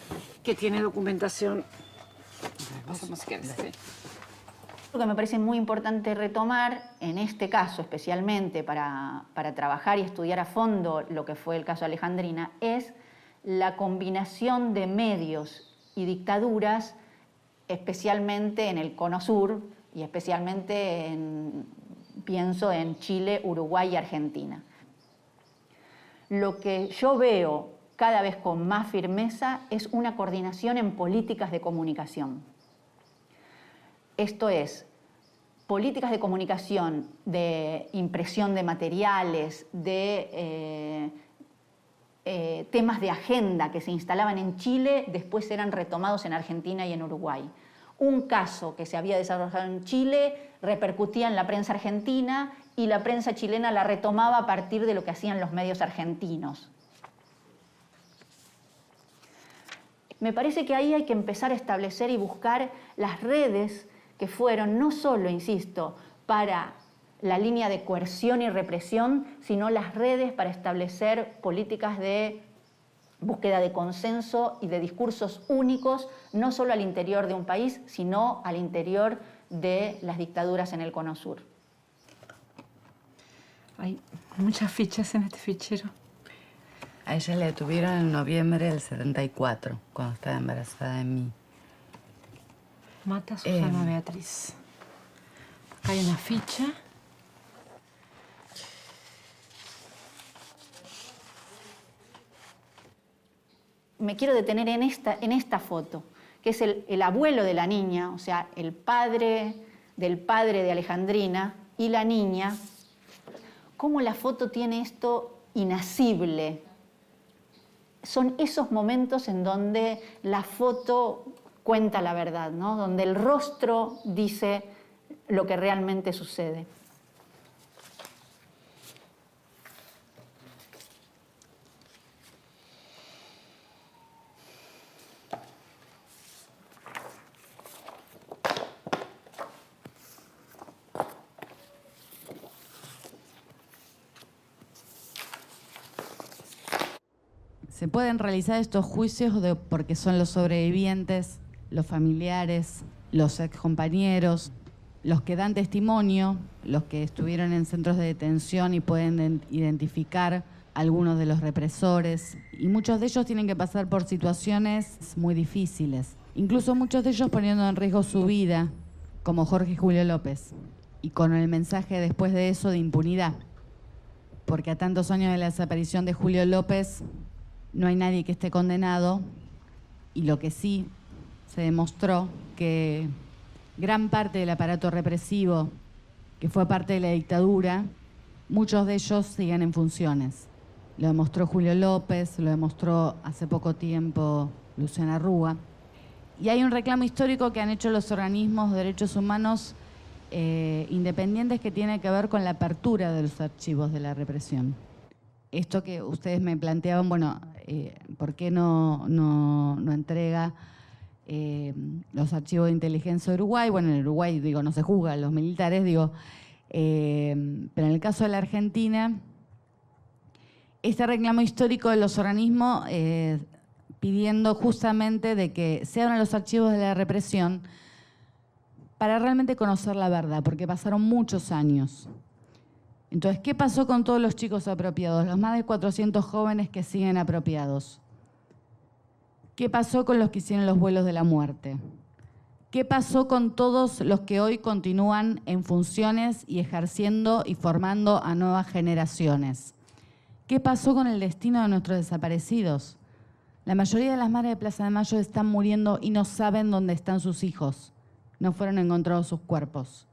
que tiene documentación. Pasamos si quieres. Sí. Lo que me parece muy importante retomar, en este caso especialmente para trabajar y estudiar a fondo lo que fue el caso Alejandrina, es la combinación de medios y dictaduras, especialmente en el Cono Sur y especialmente pienso en Chile, Uruguay y Argentina. Lo que yo veo cada vez con más firmeza es una coordinación en políticas de comunicación. Esto es, políticas de comunicación, de impresión de materiales, de temas de agenda que se instalaban en Chile, después eran retomados en Argentina y en Uruguay. Un caso que se había desarrollado en Chile repercutía en la prensa argentina y la prensa chilena la retomaba a partir de lo que hacían los medios argentinos. Me parece que ahí hay que empezar a establecer y buscar las redes que fueron no solo, insisto, para la línea de coerción y represión, sino las redes para establecer políticas de búsqueda de consenso y de discursos únicos, no solo al interior de un país, sino al interior de las dictaduras en el Cono Sur. Hay muchas fichas en este fichero. A ella la detuvieron en noviembre del 74, cuando estaba embarazada de mí. Mata a Susana Beatriz. Acá hay una ficha. Me quiero detener en esta foto, que es el abuelo de la niña, o sea, el padre del padre de Alejandrina y la niña. Cómo la foto tiene esto inasible. Son esos momentos en donde la foto cuenta la verdad, ¿no? Donde el rostro dice lo que realmente sucede. Se pueden realizar estos juicios porque son los sobrevivientes, los familiares, los excompañeros, los que dan testimonio, los que estuvieron en centros de detención y pueden identificar algunos de los represores. Y muchos de ellos tienen que pasar por situaciones muy difíciles, incluso muchos de ellos poniendo en riesgo su vida, como Jorge Julio López, y con el mensaje después de eso de impunidad. Porque a tantos años de la desaparición de Julio López no hay nadie que esté condenado, y lo que sí se demostró que gran parte del aparato represivo que fue parte de la dictadura, muchos de ellos siguen en funciones. Lo demostró Julio López, lo demostró hace poco tiempo Luciana Rúa. Y hay un reclamo histórico que han hecho los organismos de derechos humanos independientes que tiene que ver con la apertura de los archivos de la represión. Esto que ustedes me planteaban, bueno, ¿por qué no entrega los archivos de inteligencia de Uruguay? Bueno, en Uruguay, digo, no se juzga a los militares, digo, pero en el caso de la Argentina, este reclamo histórico de los organismos pidiendo justamente de que se abran los archivos de la represión para realmente conocer la verdad, porque pasaron muchos años. Entonces, ¿qué pasó con todos los chicos apropiados? Los más de 400 jóvenes que siguen apropiados. ¿Qué pasó con los que hicieron los vuelos de la muerte? ¿Qué pasó con todos los que hoy continúan en funciones y ejerciendo y formando a nuevas generaciones? ¿Qué pasó con el destino de nuestros desaparecidos? La mayoría de las madres de Plaza de Mayo están muriendo y no saben dónde están sus hijos. No fueron encontrados sus cuerpos.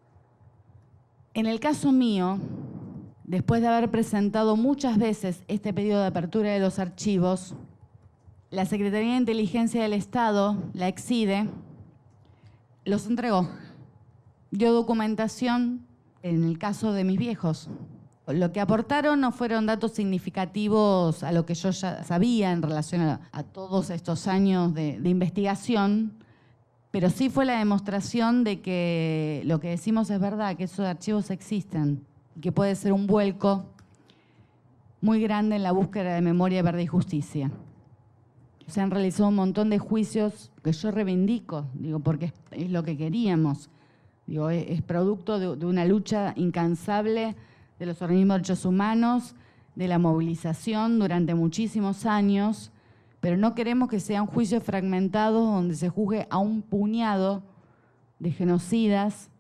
En el caso mío, después de haber presentado muchas veces este pedido de apertura de los archivos, la Secretaría de Inteligencia del Estado, la EXIDE, los entregó. Dio documentación en el caso de mis viejos. Lo que aportaron no fueron datos significativos a lo que yo ya sabía en relación a todos estos años de investigación, Pero sí fue la demostración de que lo que decimos es verdad, que esos archivos existen, que puede ser un vuelco muy grande en la búsqueda de memoria, verdad y justicia. Se han realizado un montón de juicios que yo reivindico, digo, porque es lo que queríamos. Digo, es producto de una lucha incansable de los organismos de derechos humanos, de la movilización durante muchísimos años, pero no queremos que sean juicios fragmentados donde se juzgue a un puñado de genocidas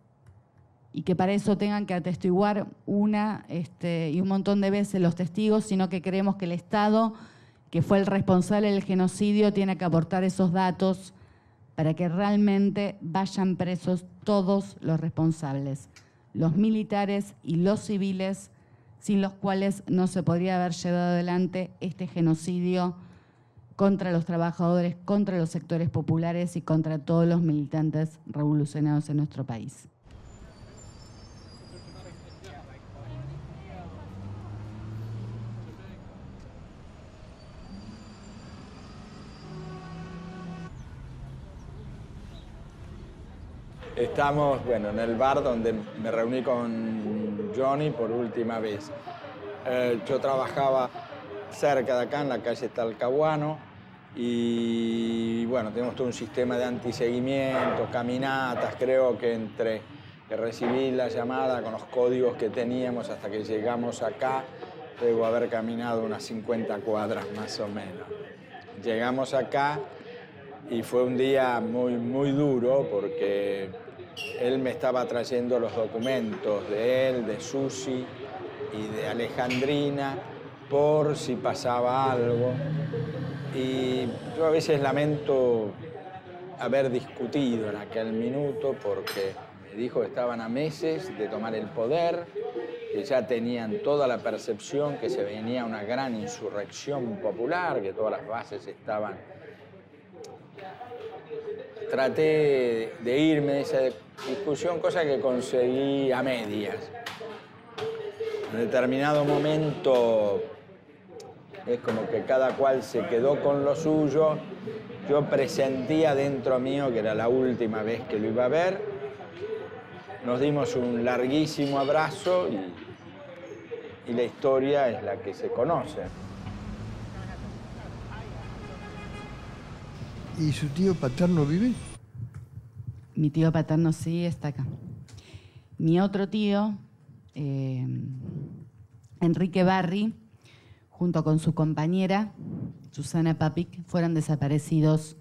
y que para eso tengan que atestiguar y un montón de veces los testigos, sino que creemos que el Estado, que fue el responsable del genocidio, tiene que aportar esos datos para que realmente vayan presos todos los responsables, los militares y los civiles, sin los cuales no se podría haber llevado adelante este genocidio contra los trabajadores, contra los sectores populares y contra todos los militantes revolucionarios en nuestro país. Estamos, bueno, en el bar donde me reuní con Johnny por última vez. Yo trabajaba cerca de acá, en la calle Talcahuano, y bueno, tenemos todo un sistema de antiseguimiento, caminatas, creo que entre que recibí la llamada con los códigos que teníamos hasta que llegamos acá, debo haber caminado unas 50 cuadras más o menos. Llegamos acá y fue un día muy duro porque él me estaba trayendo los documentos de él, de Susi y de Alejandrina, por si pasaba algo. Y yo a veces lamento haber discutido en aquel minuto porque me dijo que estaban a meses de tomar el poder, que ya tenían toda la percepción que se venía una gran insurrección popular, que todas las bases estaban. Traté de irme de esa discusión, cosa que conseguí a medias. En determinado momento es como que cada cual se quedó con lo suyo. Yo presentía dentro mío que era la última vez que lo iba a ver. Nos dimos un larguísimo abrazo y la historia es la que se conoce. ¿Y su tío paterno vive? Mi tío paterno sí está acá. Mi otro tío, Enrique Barri, junto con su compañera, Susana Papic, fueron desaparecidos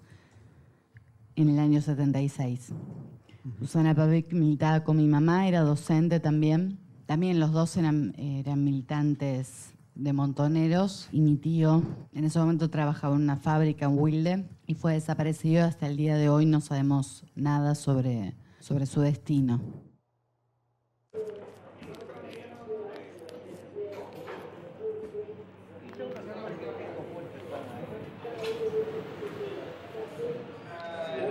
en el año 76. Susana Papic militaba con mi mamá, era docente también. También los dos eran militantes de Montoneros, y mi tío en ese momento trabajaba en una fábrica en Wilde y fue desaparecido. Hasta el día de hoy no sabemos nada sobre su destino.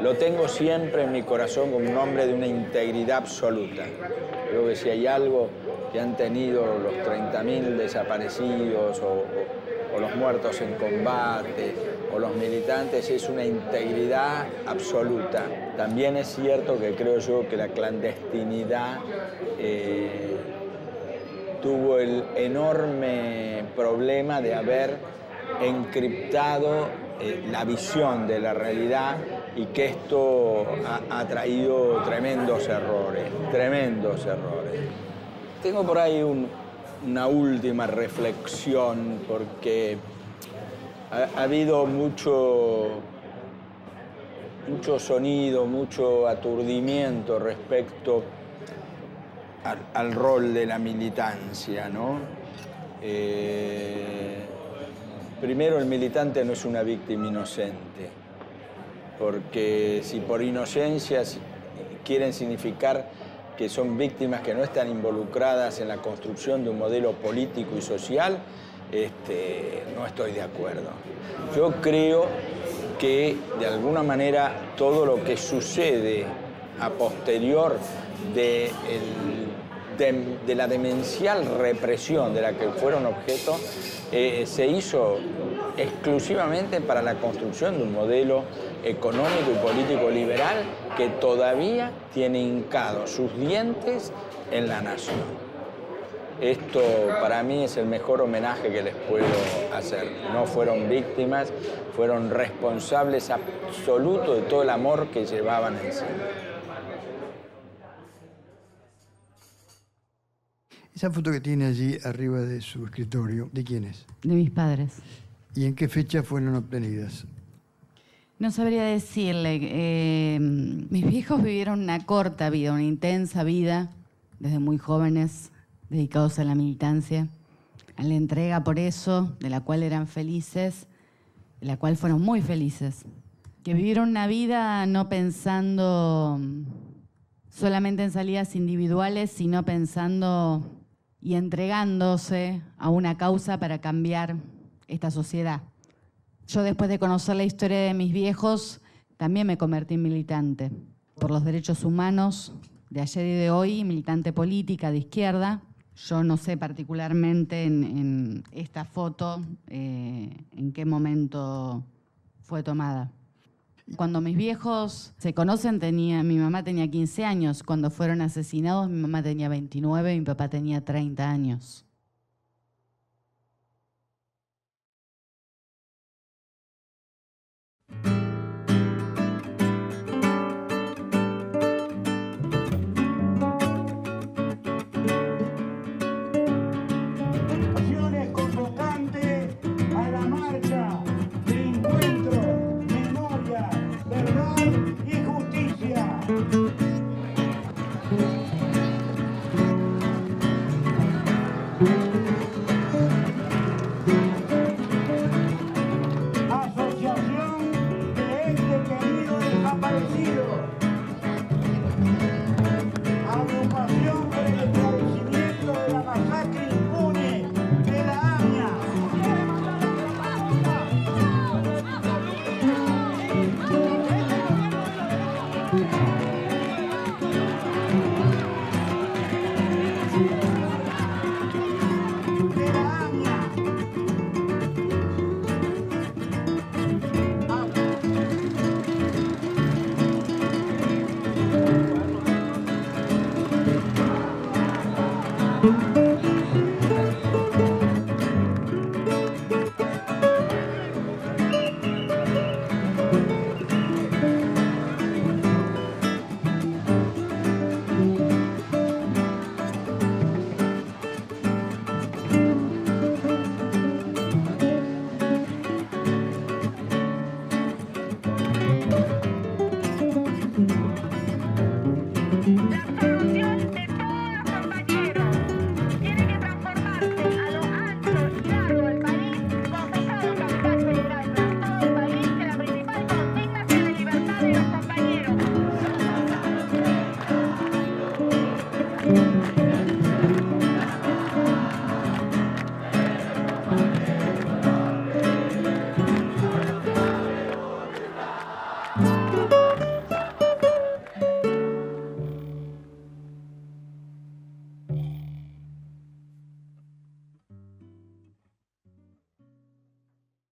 Lo tengo siempre en mi corazón como un hombre de una integridad absoluta. Creo que si hay algo que han tenido los 30.000 desaparecidos o los muertos en combate o los militantes es una integridad absoluta. También es cierto que creo yo que la clandestinidad tuvo el enorme problema de haber encriptado la visión de la realidad y que esto ha traído tremendos errores. Tengo por ahí una última reflexión porque ha habido mucho sonido, mucho aturdimiento respecto al rol de la militancia, ¿no? Primero, el militante no es una víctima inocente, porque si por inocencia quieren significar que son víctimas que no están involucradas en la construcción de un modelo político y social, no estoy de acuerdo. Yo creo que, de alguna manera, todo lo que sucede a posterior de la demencial represión de la que fueron objeto, se hizo exclusivamente para la construcción de un modelo económico y político liberal que todavía tiene hincados sus dientes en la nación. Esto para mí es el mejor homenaje que les puedo hacer. No fueron víctimas, fueron responsables absolutos de todo el amor que llevaban encima. Esa foto que tiene allí arriba de su escritorio, ¿de quién es? De mis padres. ¿Y en qué fecha fueron obtenidas? No sabría decirle. Mis viejos vivieron una corta vida, una intensa vida, desde muy jóvenes, dedicados a la militancia, a la entrega por eso, de la cual eran felices, de la cual fueron muy felices. Que vivieron una vida no pensando solamente en salidas individuales, sino pensando y entregándose a una causa para cambiar esta sociedad. Yo, después de conocer la historia de mis viejos, también me convertí en militante por los derechos humanos de ayer y de hoy, militante política de izquierda. Yo no sé particularmente en esta foto en qué momento fue tomada. Cuando mis viejos se conocen, mi mamá tenía 15 años. Cuando fueron asesinados, mi mamá tenía 29 y mi papá tenía 30 años.